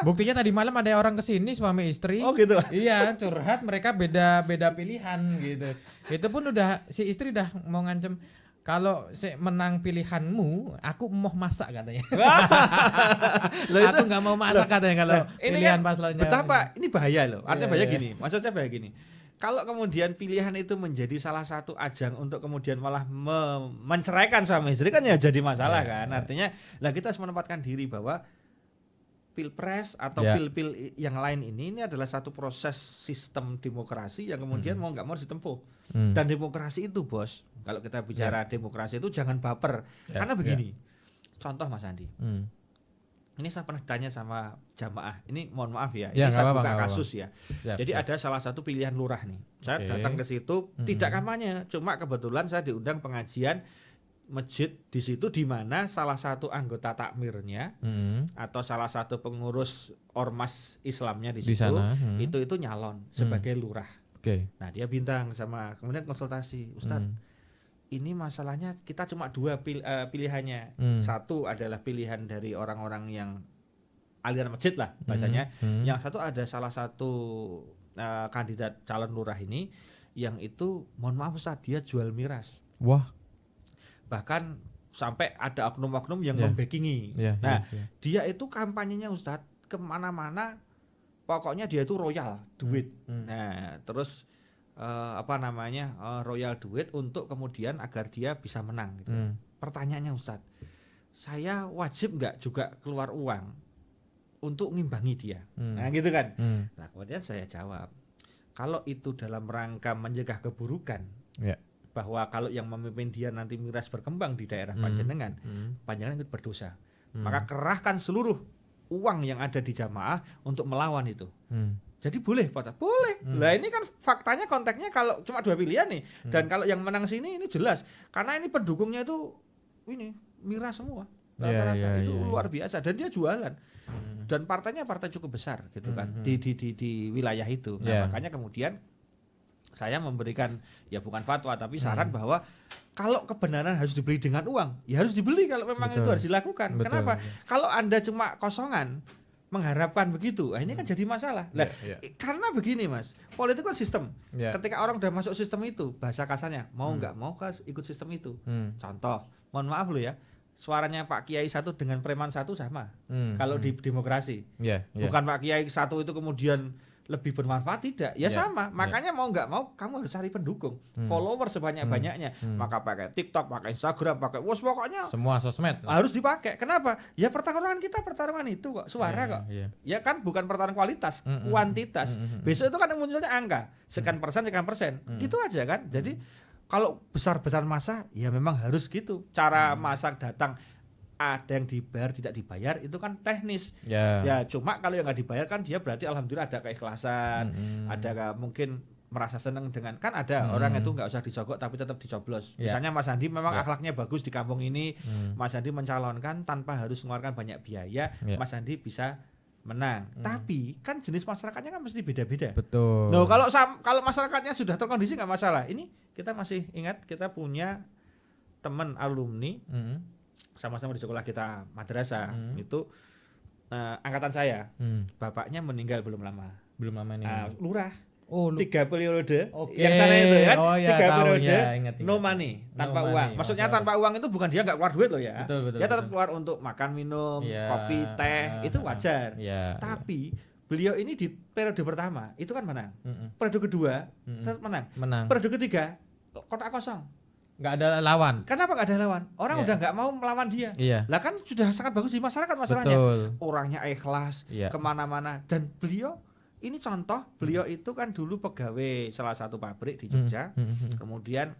Buktinya tadi malam ada orang kesini suami istri. Oh gitu. Iya, curhat mereka beda pilihan gitu. Itu pun udah si istri udah mau ngancem, kalau menang pilihanmu, aku mau masak katanya. Aku nggak mau masak katanya kalau pilihan kan paslonnya. Betapa ini bahaya loh. Artinya bahaya gini. Maksudnya bahaya gini. Kalau kemudian pilihan itu menjadi salah satu ajang untuk kemudian malah menceraikan suami istri kan ya jadi masalah kan. Artinya lah kita harus menempatkan diri bahwa pilpres atau pil-pil yang lain ini adalah satu proses sistem demokrasi yang kemudian mau nggak mau harus ditempuh. Dan demokrasi itu bos, kalau kita bicara demokrasi itu jangan baper. Karena begini, contoh Mas Andi. Ini saya pernah tanya sama jamaah. Ini mohon maaf ya, ini saya buka kasus ya. Jadi ada salah satu pilihan lurah nih. Saya datang ke situ tidak kampanye, cuma kebetulan saya diundang pengajian masjid di situ di mana salah satu anggota takmirnya atau salah satu pengurus ormas Islamnya di situ itu nyalon sebagai lurah. Nah, dia bintang sama kemudian konsultasi, Ustadz. Ini masalahnya kita cuma dua pilihannya. Satu adalah pilihan dari orang-orang yang aliran masjid lah bahasanya. Yang satu ada salah satu kandidat calon lurah ini yang itu mohon maaf Ustaz, dia jual miras. Wah. Bahkan sampai ada oknum-oknum yang membackingi. Dia itu kampanyenya Ustaz kemana-mana pokoknya dia itu royal duit. Nah, terus royal duit untuk kemudian agar dia bisa menang gitu. Pertanyaannya Ustadz, saya wajib nggak juga keluar uang untuk ngimbangi dia? Nah gitu kan. Nah kemudian saya jawab, kalau itu dalam rangka mencegah keburukan, bahwa kalau yang memimpin dia nanti miras berkembang di daerah panjenengan, panjenengan ikut berdosa. Maka kerahkan seluruh uang yang ada di jamaah untuk melawan itu. Jadi boleh. Lah ini kan faktanya konteksnya kalau cuma dua pilihan nih. Dan kalau yang menang sini ini jelas karena ini pendukungnya itu ini miras semua. Rata-rata itu luar biasa dan dia jualan. Dan partainya partai cukup besar gitu kan di wilayah itu. Nah, makanya kemudian saya memberikan ya bukan fatwa tapi saran bahwa kalau kebenaran harus dibeli dengan uang, ya harus dibeli kalau memang itu harus dilakukan. Kenapa? Kalau Anda cuma kosongan mengharapkan begitu, ini kan jadi masalah. Nah, karena begini Mas, politik kan sistem. Ketika orang udah masuk sistem itu, bahasa kasarnya mau nggak mau kan ikut sistem itu. Contoh, mohon maaf lo ya, suaranya Pak Kiai satu dengan preman satu sama. Kalau di demokrasi, bukan Pak Kiai satu itu kemudian lebih bermanfaat, tidak ya sama. Makanya mau nggak mau kamu harus cari pendukung, follower sebanyak-banyaknya. Maka pakai TikTok, pakai Instagram, pakai pokoknya semua sosmed harus dipakai. Kenapa? Ya pertarungan kita pertarungan itu kok suara kok. Ya kan bukan pertarungan kualitas, kuantitas. Besok itu kan yang munculnya angka sekian persen. Gitu aja kan. Jadi kalau besar-besar masa ya memang harus gitu. Cara masa datang ada yang dibayar tidak dibayar itu kan teknis. Ya cuma kalau yang nggak dibayar kan dia berarti alhamdulillah ada keikhlasan, ada mungkin merasa senang dengan kan ada orang itu nggak usah disogok tapi tetap dicoblos. Misalnya Mas Andi memang akhlaknya bagus di kampung ini, Mas Andi mencalonkan tanpa harus mengeluarkan banyak biaya, Mas Andi bisa menang. Tapi kan jenis masyarakatnya kan mesti beda-beda. Betul. Nah, kalau masyarakatnya sudah terkondisi nggak masalah. Ini kita masih ingat kita punya teman alumni sama-sama di sekolah kita madrasah itu angkatan saya. Bapaknya meninggal belum lama. Belum lama ini. Lurah. Oh, 3 periode. Oke. Yang sana itu kan. Oh, ya, 3 tahu, periode. ya, ingat. No money, tanpa No uang. money. Maksudnya Masalah. tanpa uang itu bukan dia nggak keluar duit loh ya. Betul, Dia tetap keluar untuk makan, minum, kopi, teh, itu wajar. Tapi beliau ini di periode pertama itu kan menang. Periode kedua tetap menang. Periode ketiga kotak kosong. Nggak ada lawan. Kenapa nggak ada lawan? Orang udah nggak mau melawan dia. Lah kan sudah sangat bagus di masyarakat masalahnya. Betul. Orangnya ikhlas kemana-mana. Dan beliau ini contoh, beliau itu kan dulu pegawai salah satu pabrik di Jogja. Kemudian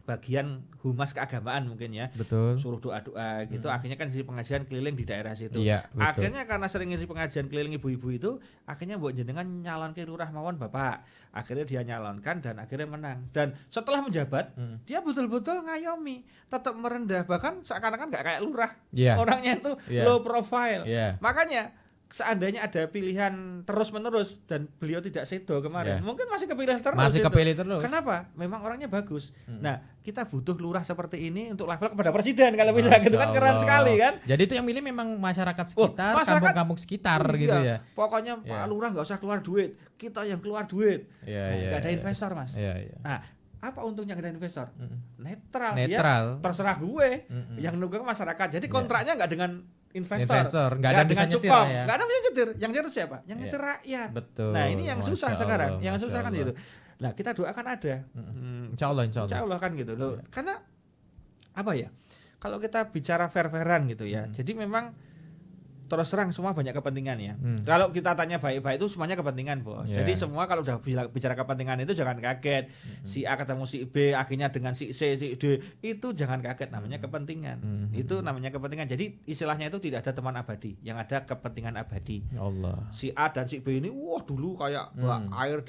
bagian humas keagamaan mungkin ya. Betul. Suruh doa-doa gitu. Akhirnya kan ngisi pengajian keliling di daerah situ. Iya, betul. Akhirnya karena sering ngisi pengajian keliling ibu-ibu itu, akhirnya mbok jenengan nyalon ke lurah mawon Bapak. Akhirnya dia nyalonkan dan akhirnya menang. Dan setelah menjabat, dia betul-betul ngayomi, tetap merendah, bahkan seakan-akan nggak kayak lurah. Orangnya itu low profile. Makanya seandainya ada pilihan terus-menerus dan beliau tidak sedo kemarin, mungkin masih kepilih terus. Masih kepilih terus. Kenapa? Memang orangnya bagus. Nah, kita butuh lurah seperti ini untuk level kepada presiden kalau bisa gitu kan, keren sekali kan. Jadi itu yang milih memang masyarakat sekitar, kampung-kampung sekitar gitu ya. Pokoknya Pak Lurah nggak usah keluar duit, kita yang keluar duit. Nggak ada investor Mas. Nah, apa untungnya nggak ada investor? Netral. Dia terserah gue, yang nunggu masyarakat. Jadi kontraknya nggak dengan investor, nggak ada bisa nyetir ya. Nggak ada bisa nyetir. Yang nyetir siapa? Yang nyetir rakyat. Betul. Nah ini yang susah sekarang. Yang susah kan gitu. Nah kita doakan ada. Insya Allah kan gitu loh. Karena apa ya? Kalau kita bicara fair-fairan gitu ya. Jadi memang terus terang semua banyak kepentingan ya. Kalau kita tanya baik-baik itu semuanya kepentingan bos. Jadi semua kalau udah bicara kepentingan itu jangan kaget. Si A ketemu si B akhirnya dengan si C, si D itu jangan kaget, namanya kepentingan. Itu namanya kepentingan. Jadi istilahnya itu tidak ada teman abadi, yang ada kepentingan abadi. Allah. Si A dan si B ini dulu kayak air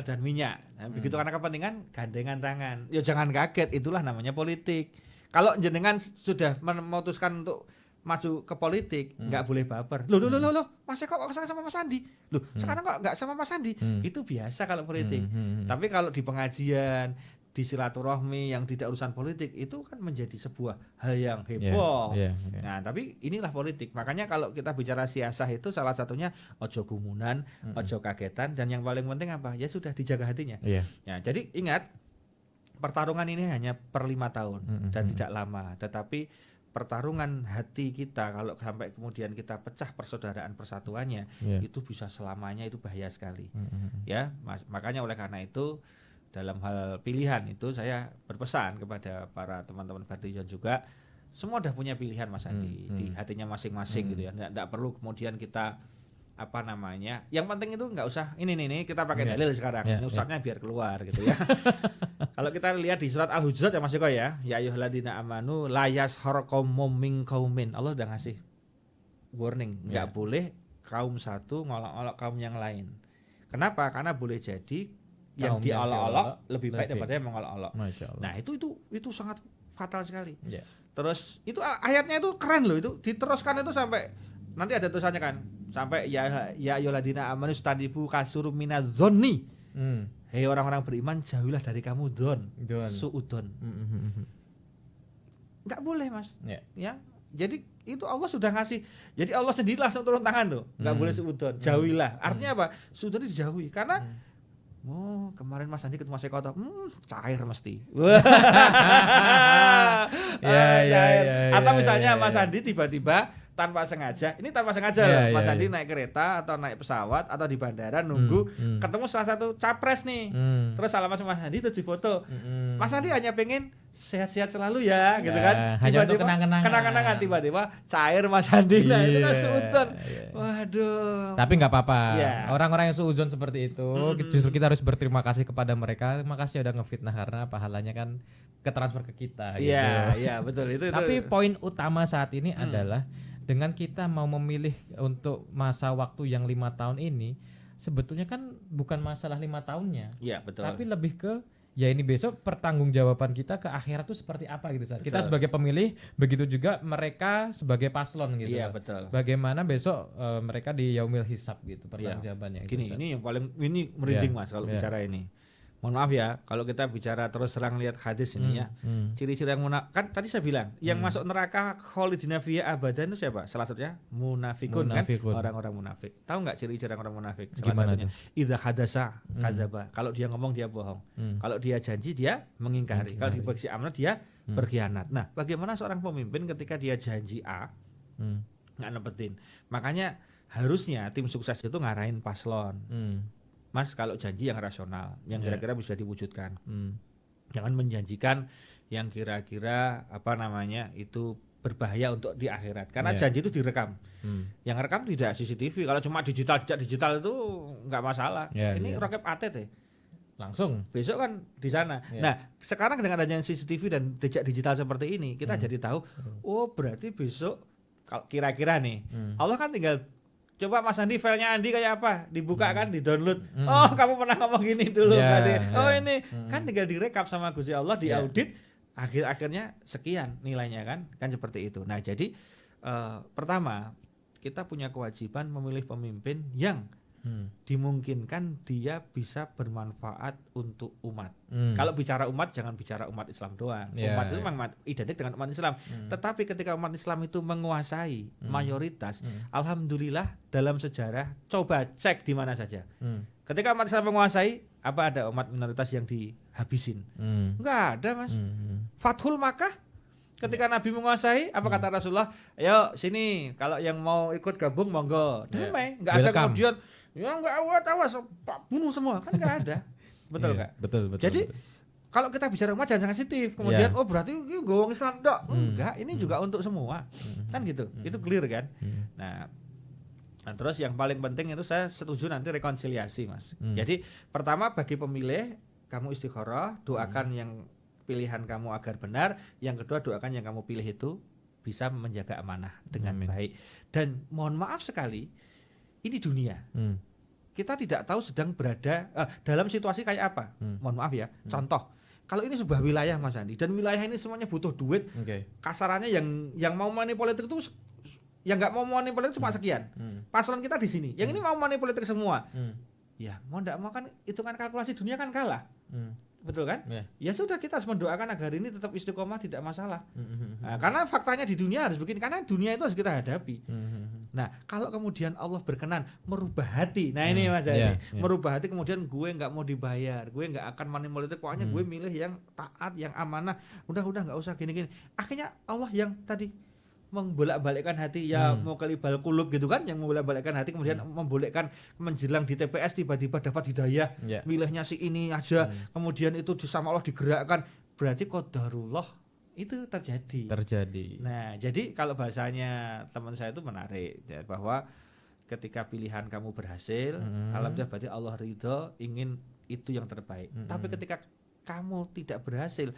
dan minyak. Nah, begitu karena kepentingan gandengan tangan. Ya jangan kaget, itulah namanya politik. Kalau jenengan sudah memutuskan untuk maju ke politik, nggak boleh baper. Loh, Mas Eko kok kesana sama Mas Andi? Loh, sekarang kok nggak sama Mas Andi? Itu biasa kalau politik. Tapi kalau di pengajian, di silaturahmi yang tidak urusan politik, itu kan menjadi sebuah hal yang heboh. Nah, tapi inilah politik. Makanya kalau kita bicara siasah itu salah satunya ojo gumunan, ojo kagetan, dan yang paling penting apa? Ya sudah dijaga hatinya. Nah, jadi ingat, pertarungan ini hanya per 5 tahun dan tidak lama. Tetapi pertarungan hati kita kalau sampai kemudian kita pecah persaudaraan persatuannya, itu bisa selamanya, itu bahaya sekali. Ya, makanya oleh karena itu dalam hal pilihan itu saya berpesan kepada para teman-teman Fadlijon juga, semua udah punya pilihan Mas Andi di hatinya masing-masing gitu ya. Nggak perlu kemudian kita yang penting itu nggak usah ini kita pakai dalil sekarang, ini ustadznya biar keluar gitu ya. Kalau kita lihat di surat Al-Hujurat ya Mas Eko ya ayyuhalladzina amanu la yashar qaumum min qaumin, Allah udah ngasih warning, nggak boleh kaum satu ngolok-olok kaum yang lain. Kenapa? Karena boleh jadi yang diolok-olok lebih baik daripada yang mengolok-olok. Nah itu sangat fatal sekali. Terus itu ayatnya itu keren loh, itu diteruskan itu sampai nanti ada tulisannya kan, sampai ya ayyuhalladzina amanu stanibu kasurum minadh-dhonni. Hei orang-orang beriman, jauhilah dari kamu suudon. Nggak boleh Mas. Ya. Jadi itu Allah sudah ngasih. Jadi Allah sendiri langsung turun tangan loh. Nggak boleh suudon. Jauhilah. Artinya apa? Suudon itu dijauhi. Karena kemarin Mas Andi ketemu Mas Eko, cair mesti. Cair. Atau misalnya Mas Andi tiba-tiba tanpa sengaja Mas Andi naik kereta atau naik pesawat atau di bandara nunggu ketemu salah satu capres nih, terus salaman sama Mas Andi terus difoto. Mas Andi hanya pengen sehat-sehat selalu ya gitu kan, tiba-tiba kenang-kenangan tiba-tiba cair Mas Andi. Nah itu kan suudon. Waduh, tapi nggak apa-apa. Orang-orang yang suudzon seperti itu justru kita harus berterima kasih kepada mereka. Makasih udah ngefitnah, karena pahalanya kan ketransfer ke kita gitu. Iya betul itu. Tapi poin utama saat ini adalah dengan kita mau memilih untuk masa waktu yang 5 tahun ini, sebetulnya kan bukan masalah 5 tahunnya. Iya betul. Tapi lebih ke ya ini besok pertanggungjawaban kita ke akhirat tuh seperti apa gitu Ustaz. Kita Betul. sebagai pemilih, begitu juga mereka sebagai paslon gitu. Iya, loh. betul. Bagaimana besok mereka di yaumil hisab gitu Iya. pertanggungjawabannya gitu, Gini, Ustaz. ini yang paling ini merinding Iya, Mas kalau iya. bicara ini. Mohon maaf ya, kalau kita bicara terus serang lihat hadis ini ya. Ciri-ciri yang kan tadi saya bilang, yang masuk neraka khalidina fiha abadan itu siapa? Salah satunya munafikun kan? Munafikun. Orang-orang munafik. Tahu nggak ciri-ciri orang munafik? Salah Gimana satunya idza hadasa kadzaba. Kalau dia ngomong dia bohong. Kalau dia janji dia mengingkari. Kalau dibagi amanat dia berkhianat. Nah, bagaimana seorang pemimpin ketika dia janji A nggak nepetin? Makanya harusnya tim sukses itu ngarahin paslon. Mas, kalau janji yang rasional, yang kira-kira bisa diwujudkan. Jangan menjanjikan yang kira-kira itu berbahaya untuk di akhirat. Karena janji itu direkam. Yang rekam tidak CCTV. Kalau cuma digital itu nggak masalah. Ini roket ATT. Langsung. Besok kan di sana. Nah, sekarang dengan adanya CCTV dan jejak digital seperti ini, kita jadi tahu, oh berarti besok kalau kira-kira nih, Allah kan tinggal coba Mas Andi filenya Andi kayak apa dibuka kan di download oh kamu pernah ngomong gini dulu ini kan tinggal direkap sama Gusti Allah diaudit akhirnya sekian nilainya kan seperti itu. Nah jadi pertama kita punya kewajiban memilih pemimpin yang dimungkinkan dia bisa bermanfaat untuk umat. Kalau bicara umat jangan bicara umat Islam doang. Umat itu memang identik dengan umat Islam. Tetapi ketika umat Islam itu menguasai mayoritas, alhamdulillah dalam sejarah coba cek di mana saja. Ketika umat Islam menguasai, apa ada umat minoritas yang dihabisin? Enggak ada, Mas. Fathul Makkah ketika Nabi menguasai, apa kata Rasulullah? Ayo sini, kalau yang mau ikut gabung monggo. Damai, enggak ada kemudian ya enggak awas bunuh semua, kan enggak ada. Betul enggak? Betul. Jadi kalau kita bicara umat jangan sensitif. Kemudian oh berarti ini gowong Islam enggak? Enggak, ini juga untuk semua. Kan gitu. Itu clear kan? Nah, terus yang paling penting itu saya setuju nanti rekonsiliasi, Mas. Jadi pertama bagi pemilih kamu istikharah, doakan yang pilihan kamu agar benar. Yang kedua doakan yang kamu pilih itu bisa menjaga amanah dengan baik. Dan mohon maaf sekali, ini dunia. Kita tidak tahu sedang berada dalam situasi kayak apa. Mohon maaf ya. Contoh, kalau ini sebuah wilayah Mas Andi dan wilayah ini semuanya butuh duit. Kasarannya yang mau money politik itu yang nggak mau money politik cuma sekian. Paslon kita di sini. Yang ini mau money politik semua. Ya, mau enggak mau kan hitungan kalkulasi dunia kan kalah. Betul kan? Ya sudah kita harus mendoakan agar ini tetap istiqomah tidak masalah. Nah, karena faktanya di dunia harus begini karena dunia itu harus kita hadapi. Nah, kalau kemudian Allah berkenan merubah hati. Nah, ini Mas Andi. Merubah hati kemudian gue nggak mau dibayar, gue nggak akan money politik, pokoknya gue milih yang taat, yang amanah. Udah nggak usah gini-gini. Akhirnya Allah yang tadi membolak-balikkan hati ya mau kalibal kulub gitu kan, yang membolak-balikkan hati kemudian membolehkan menjelang di TPS tiba-tiba dapat hidayah, milihnya si ini aja, kemudian itu sama Allah digerakkan, berarti qadarullah itu terjadi. Nah, jadi kalau bahasanya teman saya itu menarik ya, bahwa ketika pilihan kamu berhasil, alhamdulillah berarti Allah ridho, ingin itu yang terbaik. Tapi ketika kamu tidak berhasil,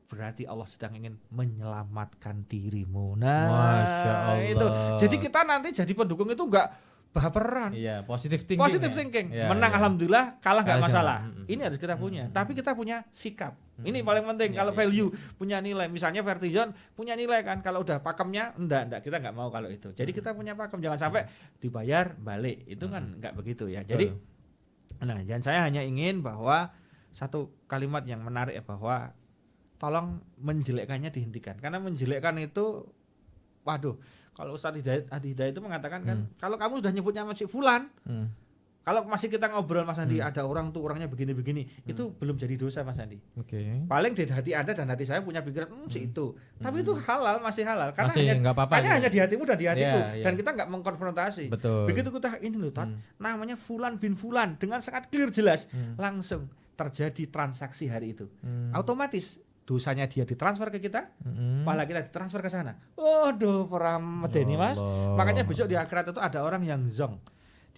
berarti Allah sedang ingin menyelamatkan dirimu. Nah, Masya Allah. itu. Jadi kita nanti jadi pendukung itu enggak baperan. Iya, positive thinking. Positive thinking. Menang alhamdulillah, kalah enggak masalah. Ini harus kita punya. Tapi kita punya sikap. Ini paling penting. Kalau value punya nilai. Misalnya Vertijon punya nilai kan. Kalau udah pakemnya enggak kita enggak mau kalau itu. Jadi kita punya pakem, jangan sampai dibayar balik. Itu kan enggak begitu ya. Jadi dan saya hanya ingin bahwa satu kalimat yang menarik ya, bahwa tolong menjelekkannya dihentikan. Karena menjelekkan itu, waduh, kalau Ustaz Hidayat itu mengatakan kan, kalau kamu sudah nyebutnya masih fulan, kalau masih kita ngobrol Mas Andi, ada orang tuh orangnya begini-begini, itu belum jadi dosa Mas Andi. Paling di hati Anda dan hati saya punya pikiran, si itu. Tapi itu halal, masih halal. Karena masih hanya di hatimu dan di hatiku. Dan kita nggak mengkonfrontasi. Betul. Begitu kita ini loh, namanya fulan bin fulan, dengan sangat clear jelas, langsung terjadi transaksi hari itu. Otomatis dosanya dia ditransfer ke kita, pahala kita ditransfer ke sana. Waduh, medeni Mas. Makanya besok di akhirat itu ada orang yang zong.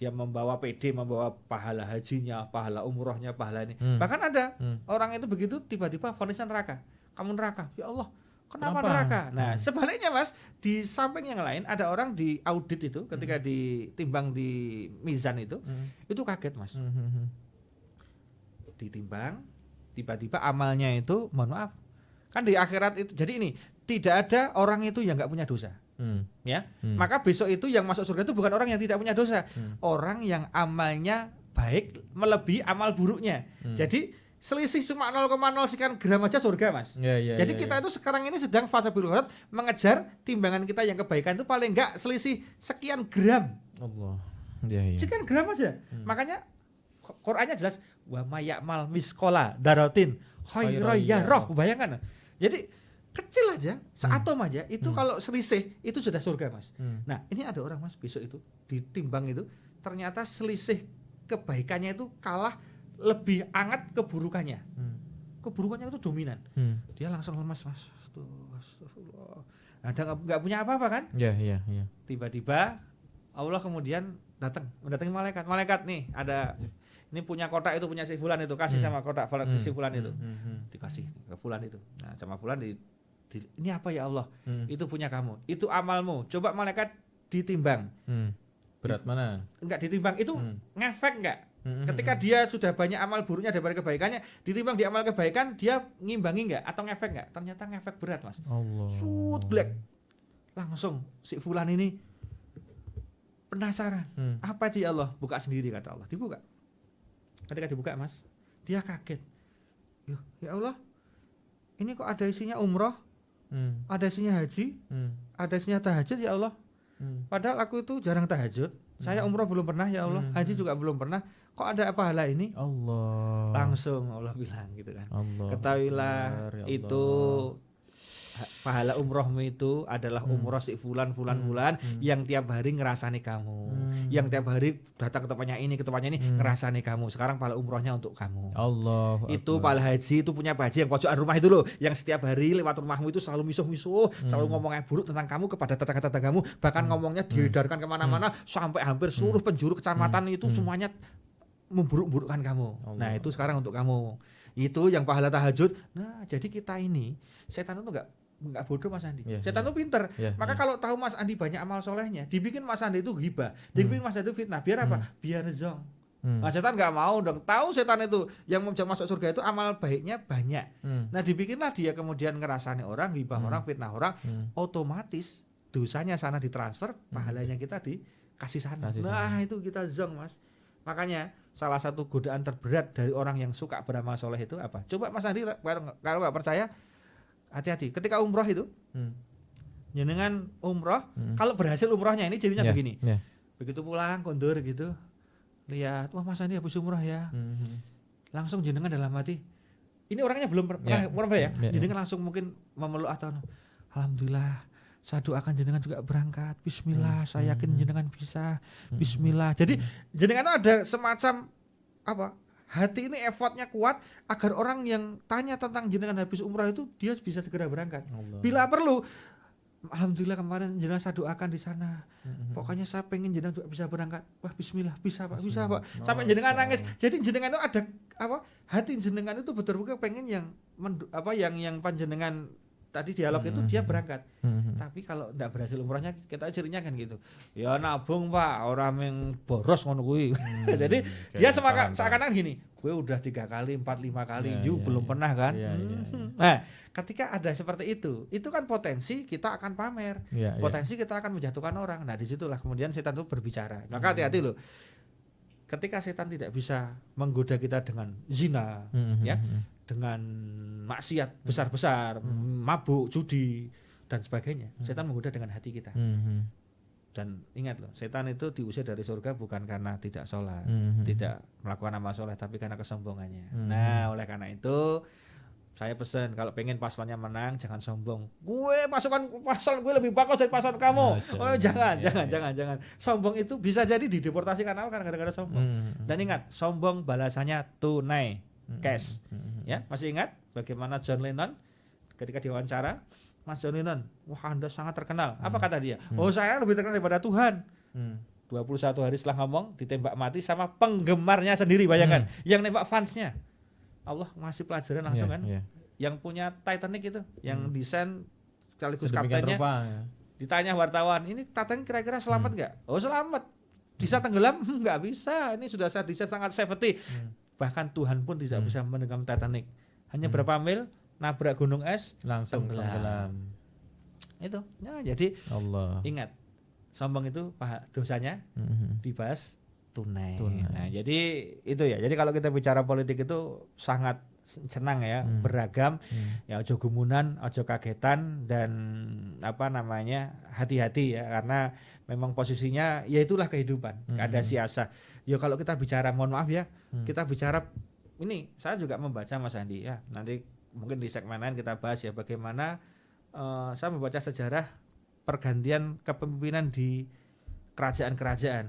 Dia membawa PD, membawa pahala hajinya, pahala umrohnya, pahala ini. Bahkan ada orang itu begitu tiba-tiba vonisnya neraka. Kamu neraka. Ya Allah, kenapa neraka? Nah, sebaliknya Mas, di samping yang lain ada orang di audit itu ketika ditimbang di mizan itu kaget Mas. Ditimbang tiba-tiba amalnya itu mohon maaf kan di akhirat itu, jadi ini tidak ada orang itu yang nggak punya dosa. Ya, maka besok itu yang masuk surga itu bukan orang yang tidak punya dosa, orang yang amalnya baik melebihi amal buruknya. Jadi selisih cuma 0,0 sekian gram aja surga, Mas. Jadi kita itu sekarang ini sedang fase birurat mengejar timbangan kita yang kebaikan itu paling enggak selisih sekian gram. Allah. Sekian gram aja. Makanya Qur'annya jelas wa may ya'mal misqala daratin khairan yarah. Bayangkan. Jadi kecil aja, seatom aja itu kalau selisih itu sudah surga, Mas. Nah, ini ada orang, Mas, besok itu ditimbang itu ternyata selisih kebaikannya itu kalah lebih hangat keburukannya. Keburukannya itu dominan. Dia langsung lemas, Mas. Astagfirullah. Ada enggak punya apa-apa kan? Iya. Tiba-tiba Allah kemudian mendatangi malaikat. Malaikat nih, ada ini punya kotak itu punya si fulan itu, kasih sama kotak si fulan itu. Dikasih ke fulan itu. Nah, sama fulan ini apa ya Allah? Itu punya kamu. Itu amalmu. Coba malaikat ditimbang. Berat mana? Enggak ditimbang. Itu ngefek enggak? Ketika dia sudah banyak amal buruknya daripada kebaikannya, ditimbang di amal kebaikan, dia ngimbangi enggak atau ngefek enggak? Ternyata ngefek berat, Mas. Allah. Shoot black. Langsung si fulan ini penasaran. Apa itu ya Allah? Buka sendiri kata Allah. Dibuka. Ketika dibuka, Mas, dia kaget. Ya Allah, ini kok ada isinya umroh, ada isinya haji, ada isinya tahajud ya Allah. Padahal aku itu jarang tahajud, saya umroh belum pernah ya Allah, haji juga belum pernah. Kok ada pahala ini? Allah. Langsung Allah bilang gitu kan. Allah. Ketahuilah Ya itu pahala umrohmu itu adalah umroh si fulan yang tiap hari ngerasani kamu, yang tiap hari datang ke tempatnya ini ngerasani kamu. Sekarang pahala umrohnya untuk kamu. Allah. Itu pahala haji itu punya haji yang pojokan rumah itu loh, yang setiap hari lewat rumahmu itu selalu misuh-misuh, selalu ngomongnya buruk tentang kamu kepada tetangga-tetanggamu, bahkan ngomongnya diedarkan kemana-mana sampai hampir seluruh penjuru kecamatan itu semuanya memburuk-burukkan kamu. Allah. Nah itu sekarang untuk kamu. Itu yang pahala tahajud. Nah jadi kita ini setan itu enggak bodoh, Mas Andi. Setan itu pinter. Maka kalau tahu Mas Andi banyak amal solehnya, dibikin Mas Andi itu ghibah, dibikin Mas Andi itu fitnah. Biar apa? Biar zong. Nah setan enggak mau dong. Tahu setan itu yang mau masuk surga itu amal baiknya banyak. Nah dibikinlah dia kemudian ngerasani orang, ghibah orang, fitnah orang, otomatis dosanya sana ditransfer, pahalanya kita dikasih sana. Nah itu kita zong, Mas. Makanya salah satu godaan terberat dari orang yang suka beramal soleh itu apa? Coba Mas Andi kalau nggak percaya, hati-hati. Ketika umroh itu, jenengan umroh, kalau berhasil umrohnya ini jadinya begini. Begitu pulang kondur gitu, lihat, wah Mas Andi habis umroh ya. Langsung jenengan dalam hati, ini orangnya belum pernah umroh ya. Jenengan langsung mungkin memeluk atau alhamdulillah. Saya doakan jenengan juga berangkat. Bismillah, saya yakin jenengan bisa. Bismillah. Jadi jenengan ada semacam apa? Hati ini effortnya kuat agar orang yang tanya tentang jenengan habis umrah itu dia bisa segera berangkat. Allah. Bila perlu, alhamdulillah kemarin jenengan saya doakan di sana. Pokoknya saya pengen jenengan juga bisa berangkat. Wah, Bismillah, bisa Pak, bisa Pak. Sampai jenengan nangis. Jadi jenengan itu ada apa? Hati jenengan itu betul-betul pengen yang panjenengan tadi dialog itu dia berangkat. Tapi kalau enggak berhasil umrohnya kita cirinya kan gitu. Ya nabung Pak, orang yang boros ngono kuwi. Jadi dia seakan-akan gini, gue udah 3 kali, 4, 5 kali, belum pernah kan. Nah, ketika ada seperti itu kan potensi kita akan pamer. Potensi kita akan menjatuhkan orang. Nah, disitulah kemudian setan itu berbicara. Maka hati-hati loh. Ketika setan tidak bisa menggoda kita dengan zina, ya, dengan maksiat besar-besar, mabuk, judi dan sebagainya, setan menggoda dengan hati kita. Dan ingat loh, setan itu diusir dari surga bukan karena tidak sholat, tidak melakukan amal soleh, tapi karena kesombongannya. Nah, oleh karena itu saya pesan kalau pengen paslonnya menang jangan sombong. Gue paslon gue lebih bagus dari paslon kamu. Jangan. Sombong itu bisa jadi dideportasi karena gara-gara sombong. Dan ingat, sombong balasannya tunai, cash. Ya, masih ingat bagaimana John Lennon ketika diwawancara, Mas John Lennon, wah Anda sangat terkenal. Apa kata dia? Oh, saya lebih terkenal daripada Tuhan. 21 hari setelah ngomong ditembak mati sama penggemarnya sendiri, bayangkan. Yang nembak fansnya. Allah ngasih pelajaran langsung kan. Yang punya Titanic itu, yang desain sekaligus kaptennya. Ditanya wartawan, ini Titanic kira-kira selamat enggak? Oh, selamat. Bisa tenggelam? Enggak bisa. Ini sudah saya desain sangat safety. Bahkan Tuhan pun tidak bisa menenggelam Titanic. hanya berapa mil nabrak gunung es langsung tenggelam. Itu. Ya, jadi Allah. ingat, sombong itu dosanya dibahas tunai. Nah, jadi itu ya. Jadi kalau kita bicara politik itu sangat senang ya, beragam. Ya ojo gumunan, ojo kagetan, dan hati-hati ya, karena memang posisinya ya itulah kehidupan. Ada siasa. Ya kalau kita bicara, mohon maaf ya, kita bicara ini, saya juga membaca Mas Andi ya. Nanti mungkin di segmen lain kita bahas ya bagaimana saya membaca sejarah pergantian kepemimpinan di kerajaan-kerajaan,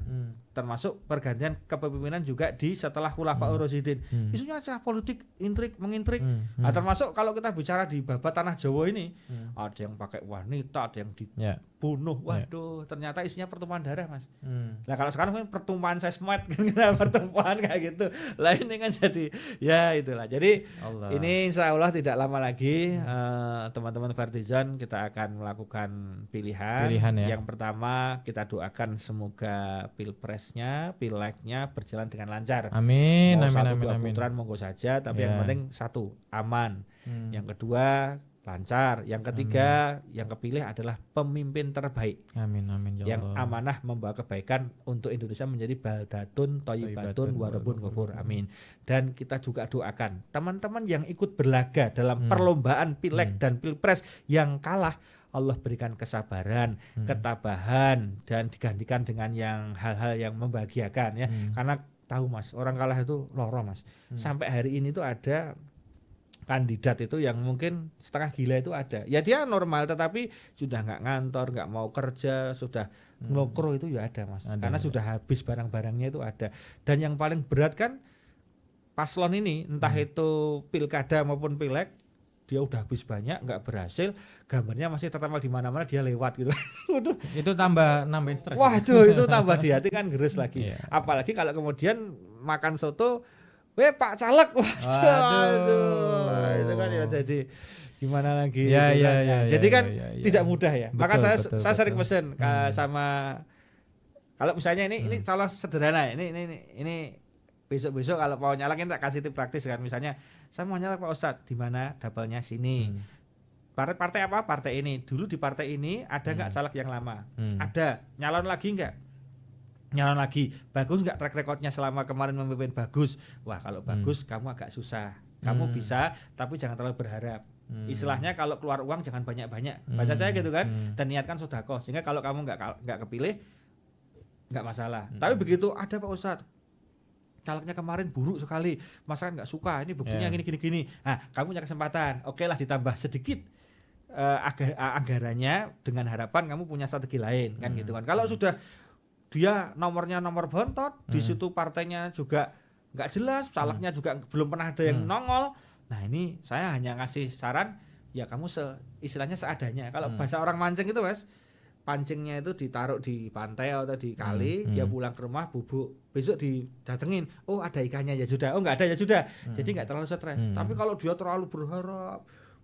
termasuk pergantian kepemimpinan juga di setelah Khulafaur Rasyidin. Isunya aja politik, intrik, mengintrik. Nah, termasuk kalau kita bicara di babat tanah Jawa ini, ada yang pakai wanita, ada yang dibunuh. Waduh, ternyata isinya pertumpahan darah, Mas. Nah, kalau sekarang kan pertumpahan sesmet kan, pertumpahan kayak gitu. Lah ini kan jadi ya itulah. Jadi ini insya Allah tidak lama lagi teman-teman Fardizon kita akan melakukan pilihan ya. Yang pertama kita doakan semoga pilpresnya, pileknya berjalan dengan lancar. Amin. Mau amin, satu amin, dua amin. putaran monggo saja, tapi yang penting satu aman. Yang kedua lancar. Yang ketiga yang kepilih adalah pemimpin terbaik. Amin amin ya yang Allah. amanah membawa kebaikan untuk Indonesia menjadi baldatun thayyibatun warabun ghafur. Amin. Dan kita juga doakan teman-teman yang ikut berlaga dalam perlombaan pileg dan pilpres yang kalah, Allah berikan kesabaran, ketabahan, dan digantikan dengan yang hal-hal yang membahagiakan ya. Karena tahu Mas, orang kalah itu loro Mas. Sampai hari ini tuh ada kandidat itu yang mungkin setengah gila itu ada. Ya dia normal tetapi sudah nggak ngantor, nggak mau kerja, sudah ngelokro itu ya ada Mas. Karena sudah habis barang-barangnya itu ada. Dan yang paling berat kan paslon ini, entah itu pilkada maupun pileg, dia udah habis banyak, nggak berhasil, gambarnya masih tertempel di mana-mana, dia lewat gitu. Itu nambahin stres. Waduh, itu tambah di hati kan geres lagi. Apalagi kalau kemudian makan soto, Pak Caleg, waduh, itu kan ya jadi gimana lagi? Ya. Jadi kan tidak mudah ya. Maka saya sering pesen sama, kalau misalnya ini calon sederhana, ini besok-besok kalau mau nyalek tak kasih tip praktis kan. Misalnya saya mau nyalek Pak Ustadz, di mana dapelnya sini. Partai apa? Partai ini. Dulu di partai ini ada nggak caleg yang lama? Ada. Nyalon lagi nggak? Nyalon lagi. Bagus nggak track recordnya selama kemarin memimpin? Bagus. Wah kalau bagus kamu agak susah. Kamu bisa, tapi jangan terlalu berharap. Istilahnya kalau keluar uang jangan banyak-banyak. Bahasa saya gitu kan. Dan niatkan sedekah. Sehingga kalau kamu nggak kepilih, nggak masalah. Tapi begitu ada Pak Ustadz, calegnya kemarin buruk sekali, masyarakat nggak suka, ini buktinya gini. Nah, kamu punya kesempatan, oke lah ditambah sedikit anggarannya dengan harapan kamu punya strategi lain kan gitu kan. Kalau sudah dia nomornya nomor bontot, di situ partainya juga nggak jelas, calegnya juga belum pernah ada yang nongol. Nah ini saya hanya ngasih saran, ya kamu istilahnya seadanya. Kalau bahasa orang mancing itu Mas, pancingnya itu ditaruh di pantai atau di kali, dia pulang ke rumah bubuk, besok didatengin, oh ada ikannya ya sudah, oh nggak ada ya sudah, jadi nggak terlalu stres. Tapi kalau dia terlalu berharap,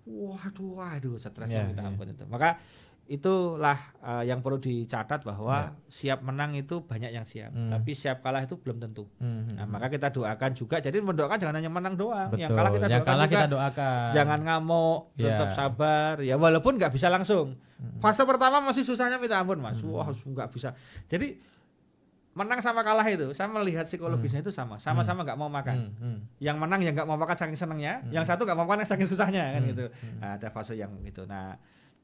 waduh stresnya kita ampun itu. Maka itulah yang perlu dicatat bahwa siap menang itu banyak yang siap, tapi siap kalah itu belum tentu. Nah, maka kita doakan juga. Jadi mendoakan jangan hanya menang doang. Betul. Yang kalah kita doakan juga. Jangan ngamuk, tetap sabar. Ya walaupun nggak bisa langsung. Fase pertama masih susahnya minta ampun Mas. Wah nggak bisa. Jadi menang sama kalah itu, saya melihat psikologisnya itu sama-sama nggak mau makan. Yang menang yang nggak mau makan saking senengnya, yang satu nggak mau makan saking susahnya kan gitu. Nah, ada fase yang gitu. Nah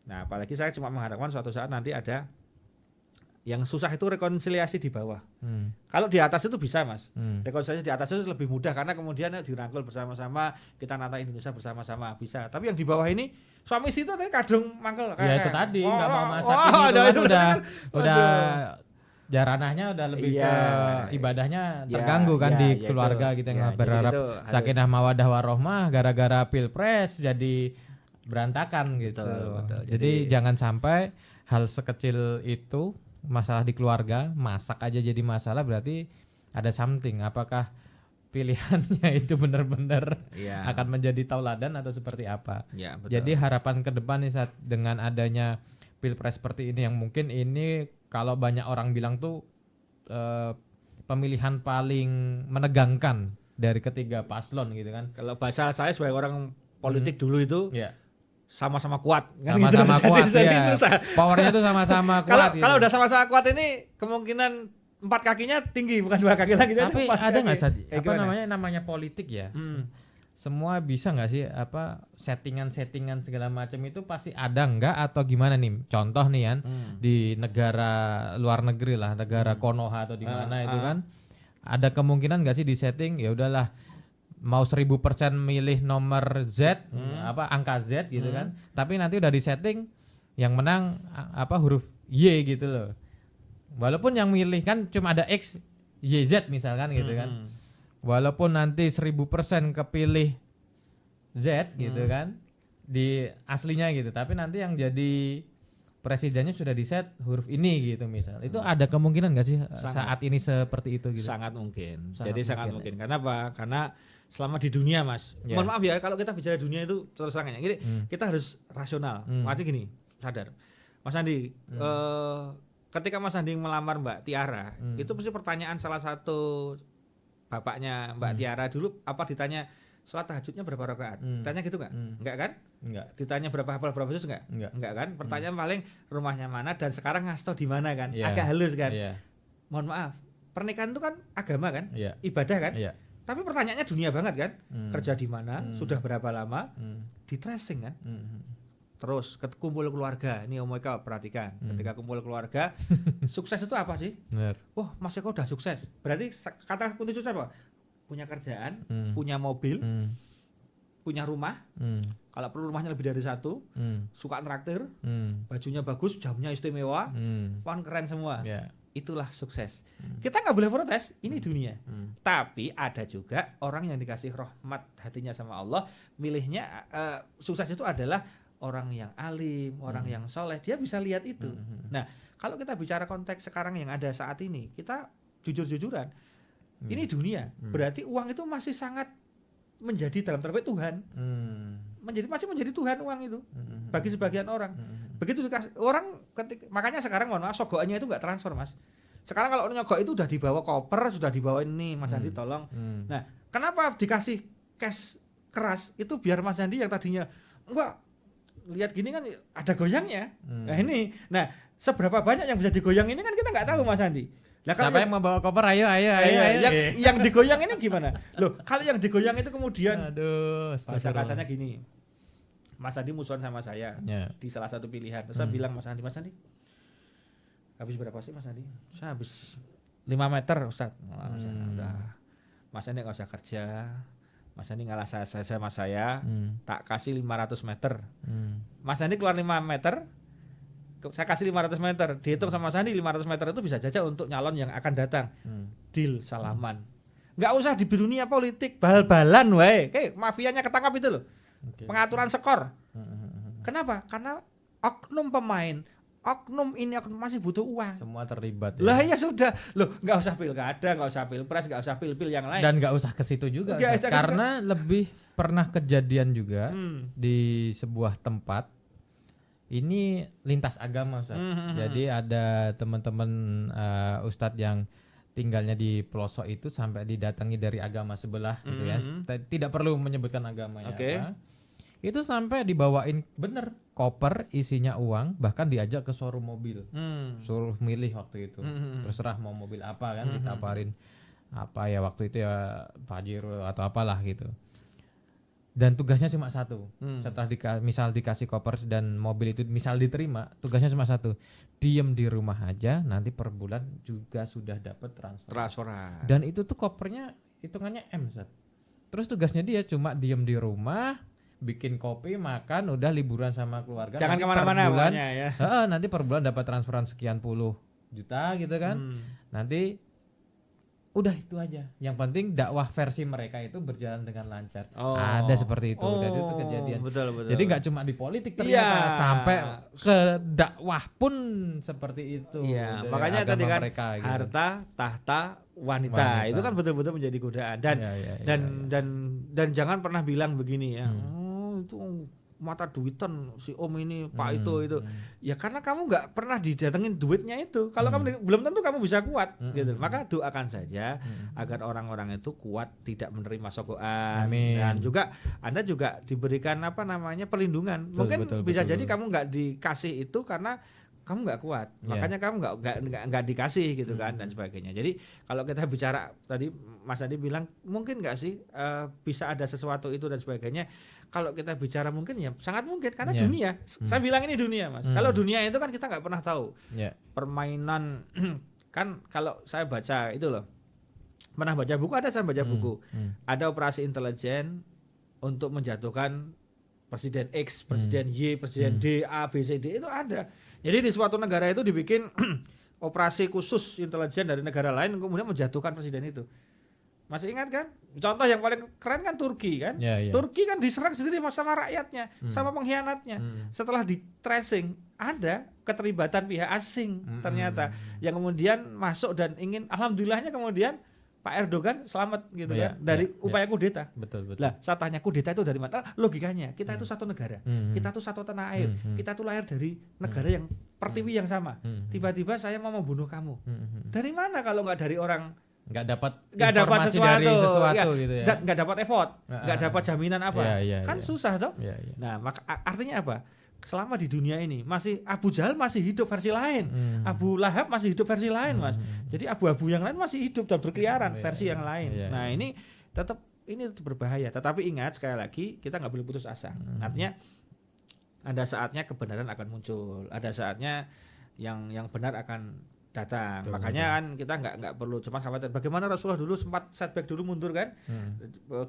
apalagi saya cuma mengharapkan suatu saat nanti ada yang susah itu rekonsiliasi di bawah. Kalau di atas itu bisa Mas. Rekonsiliasi di atas itu lebih mudah karena kemudian dirangkul bersama-sama, kita nata Indonesia bersama-sama bisa. Tapi yang di bawah ini suami istri itu tadi kadung mangkel kayak. Ya itu tadi nggak mau masak itu udah ya ranahnya udah lebih ke ibadahnya terganggu kan di keluarga gitu yang berharap sakinah mawaddah warohmah gara-gara pilpres jadi berantakan gitu. Betul. Jadi jangan sampai hal sekecil itu, masalah di keluarga, masak aja jadi masalah, berarti ada something. Apakah pilihannya itu benar-benar akan menjadi tauladan atau seperti apa? Ya, betul. Jadi harapan ke depan nih saat dengan adanya pilpres seperti ini, yang mungkin ini kalau banyak orang bilang tuh pemilihan paling menegangkan dari ketiga paslon gitu kan. Kalau bahasa saya sebagai orang politik dulu itu Iya. sama-sama kuat. Kan Sama-sama gitu. kuat Jadi ya. susah. Powernya tuh sama-sama kuat. Kalau udah sama-sama kuat ini kemungkinan 4 kakinya tinggi bukan 2 kaki lagi. jadi Tapi 4 ada nggak kaki. Kayak apa gimana? namanya politik ya? Hmm. Semua bisa nggak sih apa settingan segala macam itu pasti ada nggak atau gimana nih? Contoh nih kan di negara luar negeri lah, negara Konoha atau di mana itu kan ada kemungkinan nggak sih di setting ya udahlah mau 1000% milih nomor Z apa angka Z gitu kan, tapi nanti udah di setting yang menang apa huruf Y gitu loh. Walaupun yang milih kan cuma ada X, Y, Z misalkan gitu kan. Walaupun nanti 1000% kepilih Z gitu kan di aslinya gitu, tapi nanti yang jadi presidennya sudah di set huruf ini gitu misal. Itu ada kemungkinan nggak sih saat ini seperti itu gitu? Sangat mungkin. Sangat Jadi sangat mungkin, mungkin. Karena apa? Karena selama di dunia, Mas. Ya. Mohon maaf ya kalau kita bicara dunia itu terus terang ya. Jadi kita harus rasional. Maksudnya gini, sadar. Mas Andi, ketika Mas Andi melamar Mbak Tiara, itu pasti pertanyaan salah satu bapaknya Mbak Tiara dulu apa ditanya sholat tahajudnya berapa rakaat? Tanya gitu nggak? Enggak kan? Enggak. Ditanya berapa hafal berapa juz enggak? Enggak. Kan? Pertanyaan paling rumahnya mana dan sekarang ngasto di mana kan? Iya. Agak halus kan? Iya. Mohon maaf, pernikahan itu kan agama kan? Iya. Ibadah kan? Iya. Tapi pertanyaannya dunia banget kan? Kerja di mana? Sudah berapa lama? Di tracing kan? Terus kumpul keluarga. Ini Om Eka perhatikan. Ketika kumpul keluarga, sukses itu apa sih? Benar. Wah, Mas Eko udah sukses. Berarti kata kunci sukses apa? Punya kerjaan, punya mobil, punya rumah. Kalau perlu rumahnya lebih dari 1, suka traktir, bajunya bagus, jamnya istimewa, pon keren semua. Ya. Itulah sukses. Kita nggak boleh protes, ini dunia. Tapi ada juga orang yang dikasih rahmat hatinya sama Allah, milihnya sukses itu adalah orang yang alim, orang yang soleh. Dia bisa lihat itu. Nah, kalau kita bicara konteks sekarang yang ada saat ini, kita jujur-jujuran, ini dunia. Berarti uang itu masih sangat menjadi dalam tanda petik Tuhan. Masih menjadi Tuhan uang itu bagi sebagian orang. Begitu dikasih orang makanya sekarang mohon maaf sogokannya itu enggak transfer, Mas. Sekarang kalau nyogok itu udah dibawa koper, sudah dibawa ini Mas Andi tolong. Nah, kenapa dikasih cash keras? Itu biar Mas Andi yang tadinya enggak lihat gini kan ada goyangnya. Nah, ini. Nah, seberapa banyak yang bisa digoyang ini kan kita enggak tahu Mas Andi. Lah Siapa yang membawa koper ayo. Yang digoyang ini gimana? Loh, kalau yang digoyang itu kemudian bahasa kasarnya gini. Mas Andi musuhan sama saya di salah satu pilihan. Terus saya bilang Mas Andi, habis berapa sih Mas Andi? Saya habis 5 meter Ustaz. Udah. Mas Andi enggak usah kerja. Mas Andi ngalah saya sama saya, tak kasih 500 meter. Mas Andi keluar 5 meter, saya kasih 500 meter, dihitung sama Mas Andi 500 meter itu bisa jajak untuk nyalon yang akan datang. Deal, salaman. Nggak usah di dunia politik, bal-balan wae. Kayak mafianya ketangkap itu loh. Pengaturan skor. Kenapa? Karena oknum pemain, oknum masih butuh uang. Semua terlibat ya. Lah ya sudah. Loh, nggak usah pilkada, nggak usah pilpres, nggak usah pil-pil yang lain. Dan nggak usah ke situ juga. Karena lebih pernah kejadian juga di sebuah tempat. Ini lintas agama Ustaz. Jadi ada teman-teman Ustadz yang tinggalnya di pelosok itu sampai didatangi dari agama sebelah gitu ya. Tidak perlu menyebutkan agamanya apa. Itu sampai dibawain bener koper isinya uang, bahkan diajak ke showroom mobil. Suruh milih waktu itu. Terserah mau mobil apa kan, ditawarin apa ya waktu itu ya Pajero atau apalah gitu. Dan tugasnya cuma satu. Setelah misal dikasih koper dan mobil itu misal diterima, tugasnya cuma satu. Diem di rumah aja, nanti per bulan juga sudah dapat transferan. Dan itu tuh kopernya hitungannya M, Ustaz. Terus tugasnya dia cuma diem di rumah, bikin kopi, makan, udah liburan sama keluarga. Jangan kemana-mana ya. Nanti per bulan dapat transferan sekian puluh juta gitu kan. Nanti udah itu aja. Yang penting dakwah versi mereka itu berjalan dengan lancar. Ada seperti itu. Dan itu kejadian. Betul. Jadi nggak cuma di politik ternyata, sampai ke dakwah pun seperti itu. Iya. Makanya tadi kan mereka, gitu. Harta, tahta, wanita. Itu kan betul-betul menjadi godaan. Dan jangan pernah bilang begini ya. Itu mata duitan si om ini pak itu. Ya karena kamu nggak pernah didatengin duitnya itu. Kalau kamu belum tentu kamu bisa kuat gitu. Maka doakan saja agar orang-orang itu kuat, tidak menerima sogokan. Amin. Dan juga Anda juga diberikan perlindungan. Mungkin bisa jadi kamu nggak dikasih itu karena kamu nggak kuat, makanya kamu nggak dikasih gitu kan dan sebagainya. Jadi kalau kita bicara tadi Mas Adi bilang mungkin nggak sih bisa ada sesuatu itu dan sebagainya. Kalau kita bicara mungkin ya sangat mungkin karena dunia. Saya bilang ini dunia Mas. Kalau dunia itu kan kita nggak pernah tahu. Permainan kan kalau saya baca itu loh. Pernah baca buku saya baca buku. Ada operasi intelijen untuk menjatuhkan presiden X, presiden Y, presiden D, A, B, C, D itu ada. Jadi di suatu negara itu dibikin operasi khusus intelijen dari negara lain kemudian menjatuhkan presiden itu. Masih ingat kan? Contoh yang paling keren kan Turki kan? Turki kan diserang sendiri sama rakyatnya, sama pengkhianatnya. Setelah di tracing ada keterlibatan pihak asing ternyata yang kemudian masuk dan ingin, alhamdulillahnya kemudian Pak Erdogan selamat gitu kan dari upaya kudeta. Betul. Lah, saya tanya kudeta itu dari mana? Logikanya, kita itu satu negara. Kita itu satu tanah air. Kita itu lahir dari negara yang pertiwi yang sama. Tiba-tiba saya mau membunuh kamu. Dari mana kalau nggak dari orang nggak dapat sesuatu dari sesuatu gitu ya. Nggak dapat effort, nggak dapat jaminan apa. Kan susah toh. Nah, maka artinya apa? Selama di dunia ini masih Abu Jahal masih hidup versi lain, Abu Lahab masih hidup versi lain Mas. Jadi abu-abu yang lain masih hidup dan berkeliaran versi yang lain. Nah ini tetap berbahaya. Tetapi ingat sekali lagi kita nggak boleh putus asa. Artinya ada saatnya kebenaran akan muncul, ada saatnya yang benar akan datang. Makanya kan kita nggak perlu cuma khawatir. Bagaimana Rasulullah dulu sempat setback dulu mundur kan,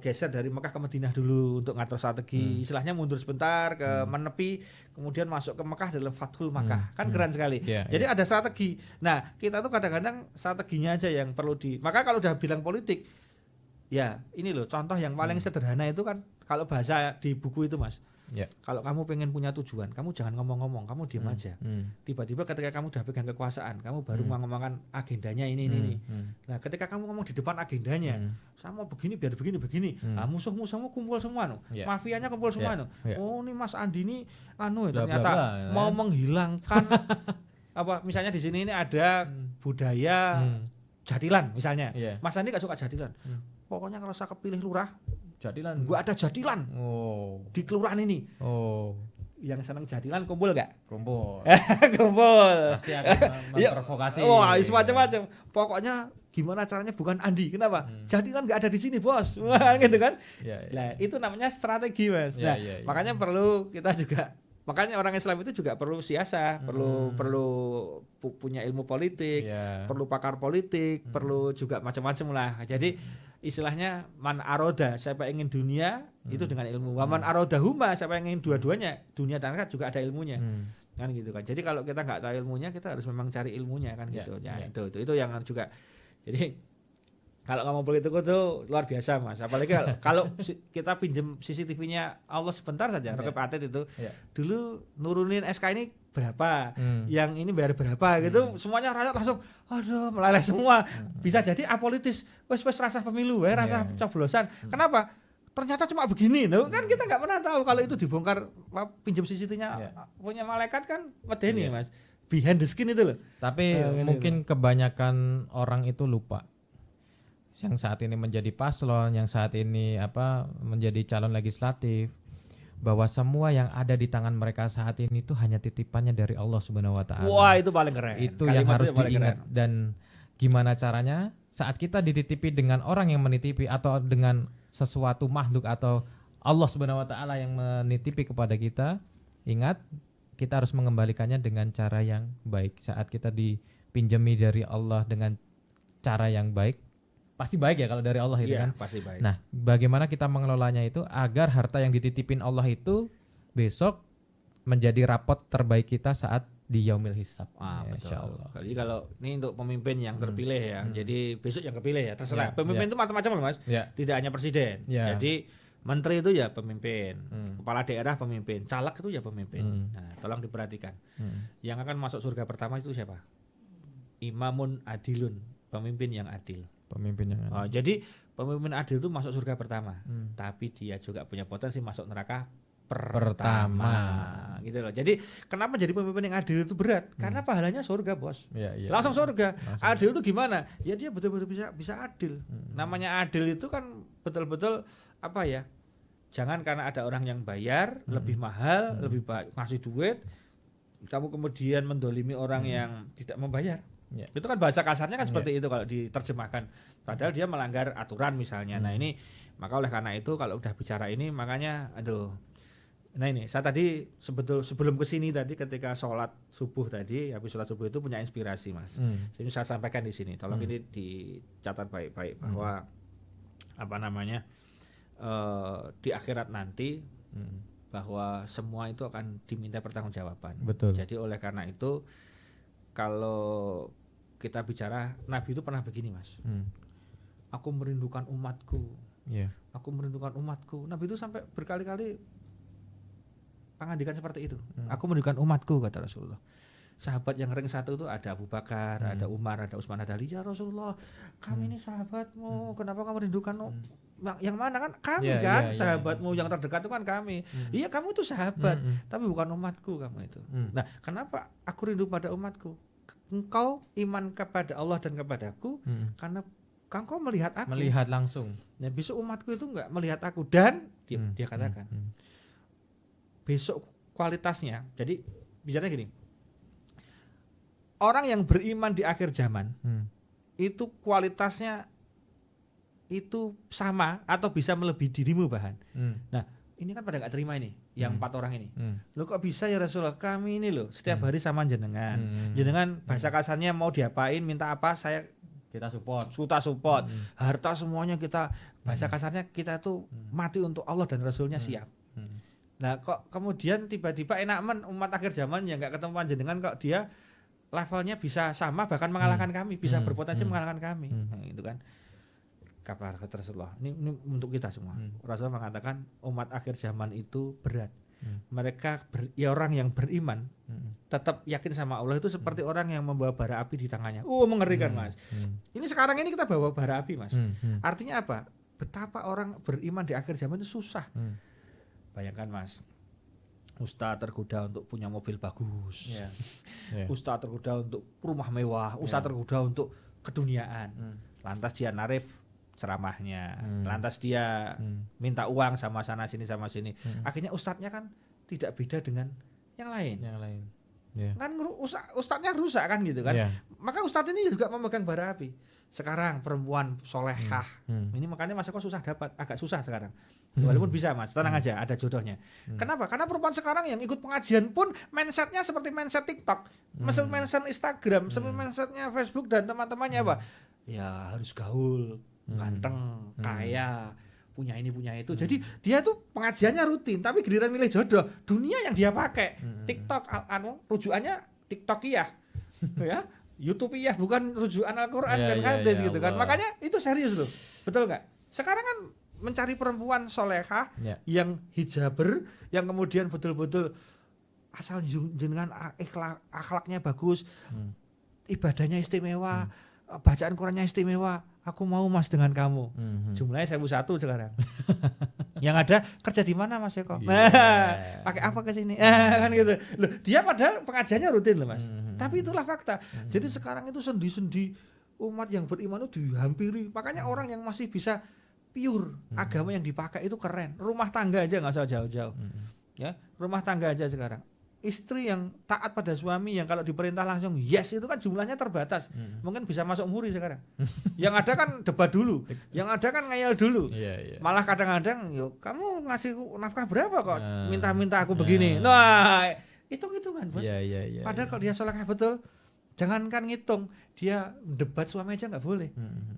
geser dari Mekah ke Madinah dulu untuk ngatur strategi. Istilahnya mundur sebentar ke menepi, kemudian masuk ke Mekah dalam Fathul Makkah. Kan keren sekali. Jadi ada strategi. Nah kita tuh kadang-kadang strateginya aja yang perlu Maka kalau udah bilang politik, ya ini loh contoh yang paling sederhana itu kan kalau bahasa di buku itu Mas. Kalau kamu pengen punya tujuan, kamu jangan ngomong-ngomong, kamu diam aja. Tiba-tiba ketika kamu udah pegang kekuasaan, kamu baru ngomongkan agendanya ini. Nah, ketika kamu ngomong di depan agendanya, sama begini biar begini. Nah, musuh-musuhmu kumpul semua mafianya kumpul semua Oh, ini Mas Andi ini ternyata mau menghilangkan apa misalnya di sini ini ada budaya jadilan misalnya. Mas Andi gak suka jadilan. Pokoknya kalau saya kepilih lurah jadilan. Gua ada jadilan. Di kelurahan ini. Yang senang jadilan kumpul gak? Kumpul. Pasti akan memprovokasi. Wah, semacam-macam. Pokoknya gimana caranya bukan Andi. Kenapa? Jadilan gak ada di sini, Bos. Gitu kan? Nah, itu namanya strategi, Mas. Nah, makanya perlu kita juga makanya orang Islam itu juga perlu siasah, perlu punya ilmu politik, perlu pakar politik, perlu juga macam-macam lah. Jadi istilahnya man aroda, siapa ingin dunia itu dengan ilmu. Wa man aroda huma, siapa yang ingin dua-duanya, dunia dan akhirat juga ada ilmunya. Kan gitu kan. Jadi kalau kita nggak tahu ilmunya, kita harus memang cari ilmunya kan gitu. Itu yang juga. Jadi kalau ngomong politik itu luar biasa Mas. Apalagi kalau kita pinjem CCTV-nya Allah sebentar saja, Rekep Atlet itu. Dulu nurunin SK ini berapa, yang ini bayar berapa gitu, semuanya rakyat langsung aduh meleleh semua. Bisa jadi apolitis, wes rasa pemilu, rasa coblosan. Kenapa? Ternyata cuma begini, loh kan kita nggak pernah tahu kalau itu dibongkar pinjam CCTV-nya punya malaikat kan medeni Mas. Behind the skin itu loh. Tapi mungkin kebanyakan orang itu lupa. Yang saat ini menjadi paslon, yang saat ini menjadi calon legislatif, bahwa semua yang ada di tangan mereka saat ini itu hanya titipannya dari Allah Subhanahu wa taala. Wah, itu paling keren. Itu yang harus diingat. Dan gimana caranya saat kita dititipi dengan orang yang menitipi atau dengan sesuatu makhluk atau Allah Subhanahu wa taala yang menitipi kepada kita, ingat kita harus mengembalikannya dengan cara yang baik. Saat kita dipinjami dari Allah dengan cara yang baik, pasti baik ya kalau dari Allah itu kan. Pasti baik. Nah, bagaimana kita mengelolanya itu agar harta yang dititipin Allah itu besok menjadi rapot terbaik kita saat di yaumil hisab. Insyaallah. Jadi kalau ini untuk pemimpin yang terpilih ya. Jadi besok yang kepilih ya, terserah. Pemimpin itu macam-macam loh Mas. Tidak hanya presiden. Jadi menteri itu ya pemimpin, kepala daerah pemimpin, caleg itu ya pemimpin. Nah, tolong diperhatikan. Yang akan masuk surga pertama itu siapa? Imamun adilun, pemimpin yang adil. Jadi pemimpin adil itu masuk surga pertama, tapi dia juga punya potensi masuk neraka pertama. Gitu loh. Jadi kenapa jadi pemimpin yang adil itu berat? Karena pahalanya surga, Bos. Langsung surga. Adil itu gimana? Ya dia betul-betul bisa adil. Namanya adil itu kan betul-betul apa ya? Jangan karena ada orang yang bayar lebih mahal, lebih ngasih duit, kamu kemudian mendolimi orang yang tidak membayar. Itu kan bahasa kasarnya kan seperti itu kalau diterjemahkan. Padahal dia melanggar aturan misalnya. Nah ini, maka oleh karena itu kalau udah bicara ini makanya nah ini saya tadi sebelum kesini tadi ketika sholat subuh tadi, habis sholat subuh itu punya inspirasi, Mas. Ini saya sampaikan di sini. Tolong ini dicatat baik-baik bahwa apa namanya di akhirat nanti bahwa semua itu akan diminta pertanggungjawaban. Betul. Jadi oleh karena itu kalau kita bicara Nabi itu pernah begini, Mas. Aku merindukan umatku. Aku merindukan umatku. Nabi itu sampai berkali-kali pengandikan seperti itu. Aku merindukan umatku, kata Rasulullah. Sahabat yang ring satu itu ada Abu Bakar, ada Umar, ada Utsman, ada Ali. Ya Rasulullah, kami ini sahabatmu. Kenapa kamu merindukan yang mana kan kami sahabatmu yang terdekat itu kan kami. Iya, kamu itu sahabat, tapi bukan umatku kamu itu. Nah, kenapa aku rindu pada umatku? Engkau iman kepada Allah dan kepadaku karena engkau melihat aku. Melihat langsung. Nah, besok umatku itu enggak melihat aku dan dia katakan besok kualitasnya. Jadi bicaranya gini. Orang yang beriman di akhir zaman itu kualitasnya itu sama atau bisa melebihi dirimu bahkan. Nah, ini kan pada nggak terima ini, yang 4 orang ini. Loh kok bisa ya Rasulullah? Kami ini loh setiap hari sama jenengan. Jenengan bahasa kasarnya mau diapain, minta apa, kita support. Harta semuanya kita, bahasa kasarnya kita tuh mati untuk Allah dan Rasulnya siap. Nah kok kemudian tiba-tiba enak umat akhir zaman yang nggak ketemuan jenengan kok dia levelnya bisa sama bahkan mengalahkan kami, bisa berpotensi mengalahkan kami. Nah, itu kan kabar Rasulullah. Ini untuk kita semua. Rasulullah mengatakan umat akhir zaman itu berat. Mereka orang yang beriman tetap yakin sama Allah itu seperti orang yang membawa bara api di tangannya. Mengerikan, Mas. Ini sekarang ini kita bawa bara api, Mas. Artinya apa? Betapa orang beriman di akhir zaman itu susah. Bayangkan, Mas, ustaz tergoda untuk punya mobil bagus, ustaz tergoda untuk rumah mewah, ustaz tergoda untuk keduniaan. Lantas dia narif ceramahnya, lantas dia minta uang sama sana sini. Akhirnya ustadznya kan tidak beda dengan yang lain. Kan ustadznya rusak kan gitu kan. Maka ustadz ini juga memegang bara api. Sekarang perempuan solehah, ini makanya Mas Eko agak susah sekarang. Walaupun bisa, Mas, tenang aja, ada jodohnya. Kenapa? Karena perempuan sekarang yang ikut pengajian pun mindsetnya seperti mindset TikTok, mindset Instagram, mindsetnya Facebook dan teman-temannya apa? Ya harus gaul, ganteng, kaya, punya ini punya itu. Jadi dia tuh pengajiannya rutin, tapi giliran milih jodoh, dunia yang dia pakai. TikTok, rujukannya TikTokiyah, ya. YouTubeiyah, bukan rujukan Al-Quran dan hadis gitu kan. Makanya itu serius loh, betul nggak? Sekarang kan mencari perempuan solehah yang hijaber, yang kemudian betul-betul asal jenengan akhlaknya bagus, ibadahnya istimewa, bacaan Qurannya istimewa. Aku mau, Mas, dengan kamu. Jumlahnya 1.001 sekarang. Yang ada kerja di mana, Mas Eko? Pakai apa ke sini? Kan gitu. Loh, dia padahal pengajiannya rutin loh, Mas. Tapi itulah fakta. Jadi sekarang itu sendi-sendi umat yang beriman itu dihampiri. Makanya orang yang masih bisa pure agama yang dipakai itu keren. Rumah tangga aja nggak usah jauh-jauh. Ya, rumah tangga aja sekarang. Istri yang taat pada suami yang kalau diperintah langsung yes itu kan jumlahnya terbatas. Mungkin bisa masuk muri sekarang. Yang ada kan debat dulu, yang ada kan ngeyel dulu. Malah kadang-kadang yuk kamu ngasih nafkah berapa kok minta-minta aku begini. Nah, hitung-hitungan, Bos. Padahal kalau dia solehah betul, jangankan ngitung, dia debat suami aja nggak boleh.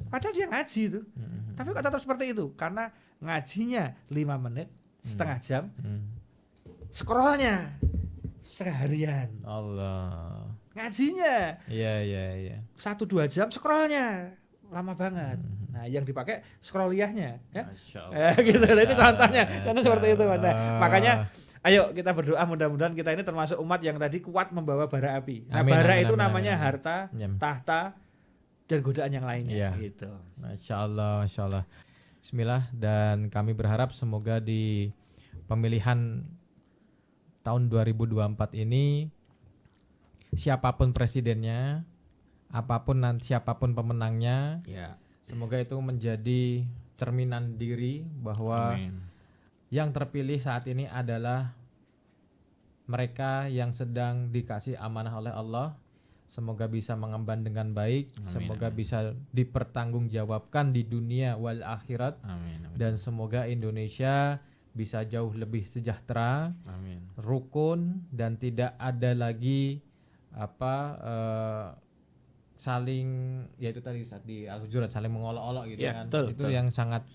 Padahal dia ngaji itu. Tapi kok tetap seperti itu? Karena ngajinya 5 menit, setengah jam. Scrollnya seharian. Allah. Ngajinya. 1-2 jam, scrollnya lama banget. Nah, yang dipakai scrolliyahnya, ya. Gitu. Ini contohnya. Contoh seperti itu, Mas. Makanya ayo kita berdoa mudah-mudahan kita ini termasuk umat yang tadi kuat membawa bara api. Nah, bara itu namanya harta, tahta, dan godaan yang lainnya gitu. Masya Allah. Bismillah, dan kami berharap semoga di pemilihan tahun 2024 ini siapapun presidennya, siapapun pemenangnya, Ya. semoga itu menjadi cerminan diri bahwa Amin. yang terpilih saat ini adalah mereka yang sedang dikasih amanah oleh Allah. Semoga bisa mengemban dengan baik, Amin, semoga amin. bisa dipertanggungjawabkan di dunia wal akhirat, Amin. Amin. dan semoga Indonesia bisa jauh lebih sejahtera, Amin. rukun, dan tidak ada lagi saling, yaitu tadi saat di Al-Hujurat saling mengolok-olok gitu Ya, kan. betul, Itu betul. yang sangat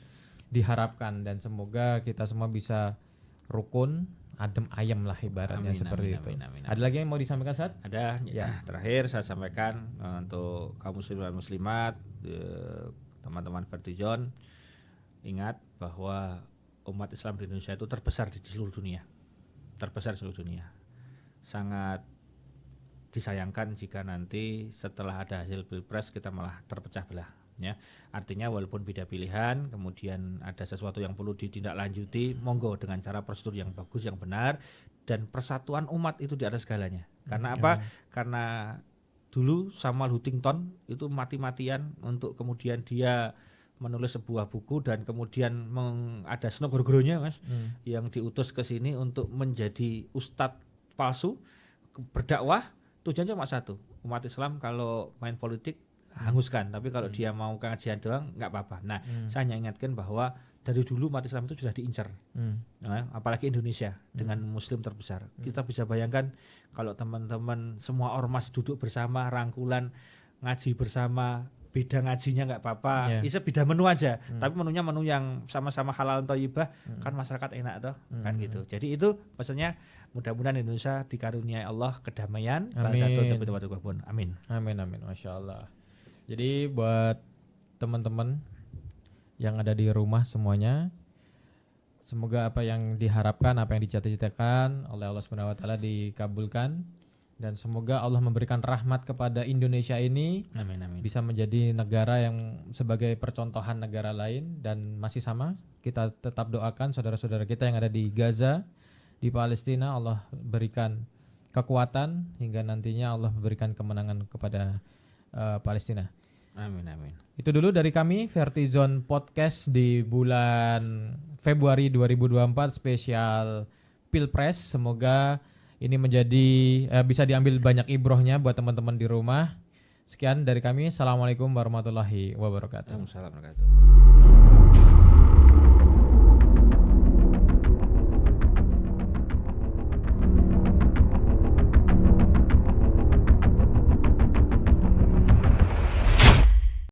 diharapkan, dan semoga kita semua bisa rukun, adem ayem lah ibaratnya, Amin, seperti amin, itu. amin, amin, Ada lagi yang mau disampaikan Saat? Ada Ya. terakhir saya sampaikan untuk kaum muslimin dan muslimat, teman-teman Vertijon, ingat bahwa umat Islam di Indonesia itu terbesar di seluruh dunia. Terbesar di seluruh dunia. Sangat disayangkan jika nanti setelah ada hasil Pilpres kita malah terpecah belah, ya. Artinya walaupun beda pilihan, kemudian ada sesuatu yang perlu ditindaklanjuti, monggo dengan cara prosedur yang bagus, yang benar, dan persatuan umat itu di atas segalanya. Karena apa? Karena dulu Samuel Huntington itu mati-matian untuk kemudian dia menulis sebuah buku, dan kemudian ada Seno Goro-Goronya, Mas, yang diutus ke sini untuk menjadi ustadz palsu, berdakwah. Tujuannya cuma satu, umat Islam kalau main politik hanguskan, tapi kalau dia mau kajian doang nggak apa-apa. Nah, saya hanya ingatkan bahwa dari dulu umat Islam itu sudah diincar, nah, apalagi Indonesia dengan Muslim terbesar. Kita bisa bayangkan kalau teman-teman semua ormas duduk bersama, rangkulan, ngaji bersama, beda ngajinya nggak apa-apa, isa beda menu aja, tapi menunya menu yang sama-sama halal thayyibah, kan masyarakat enak toh, kan gitu. Jadi itu maksudnya mudah-mudahan Indonesia dikaruniai Allah kedamaian, amin. Amin, amin, Masya Allah. Jadi buat teman-teman yang ada di rumah semuanya, semoga apa yang diharapkan, apa yang dicita-citakan oleh Allah Subhanahu wa taala dikabulkan, dan semoga Allah memberikan rahmat kepada Indonesia ini, Amin, amin. bisa menjadi negara yang sebagai percontohan negara lain. Dan masih sama, kita tetap doakan saudara-saudara kita yang ada di Gaza, di Palestina, Allah berikan kekuatan hingga nantinya Allah memberikan kemenangan kepada Palestina. Amin, amin. Itu dulu dari kami, Vertizon Podcast di bulan Februari 2024 spesial Pilpres. Semoga ini menjadi bisa diambil banyak ibrohnya buat teman-teman di rumah. Sekian dari kami. Assalamualaikum warahmatullahi wabarakatuh. Waalaikumsalam warahmatullahi wabarakatuh.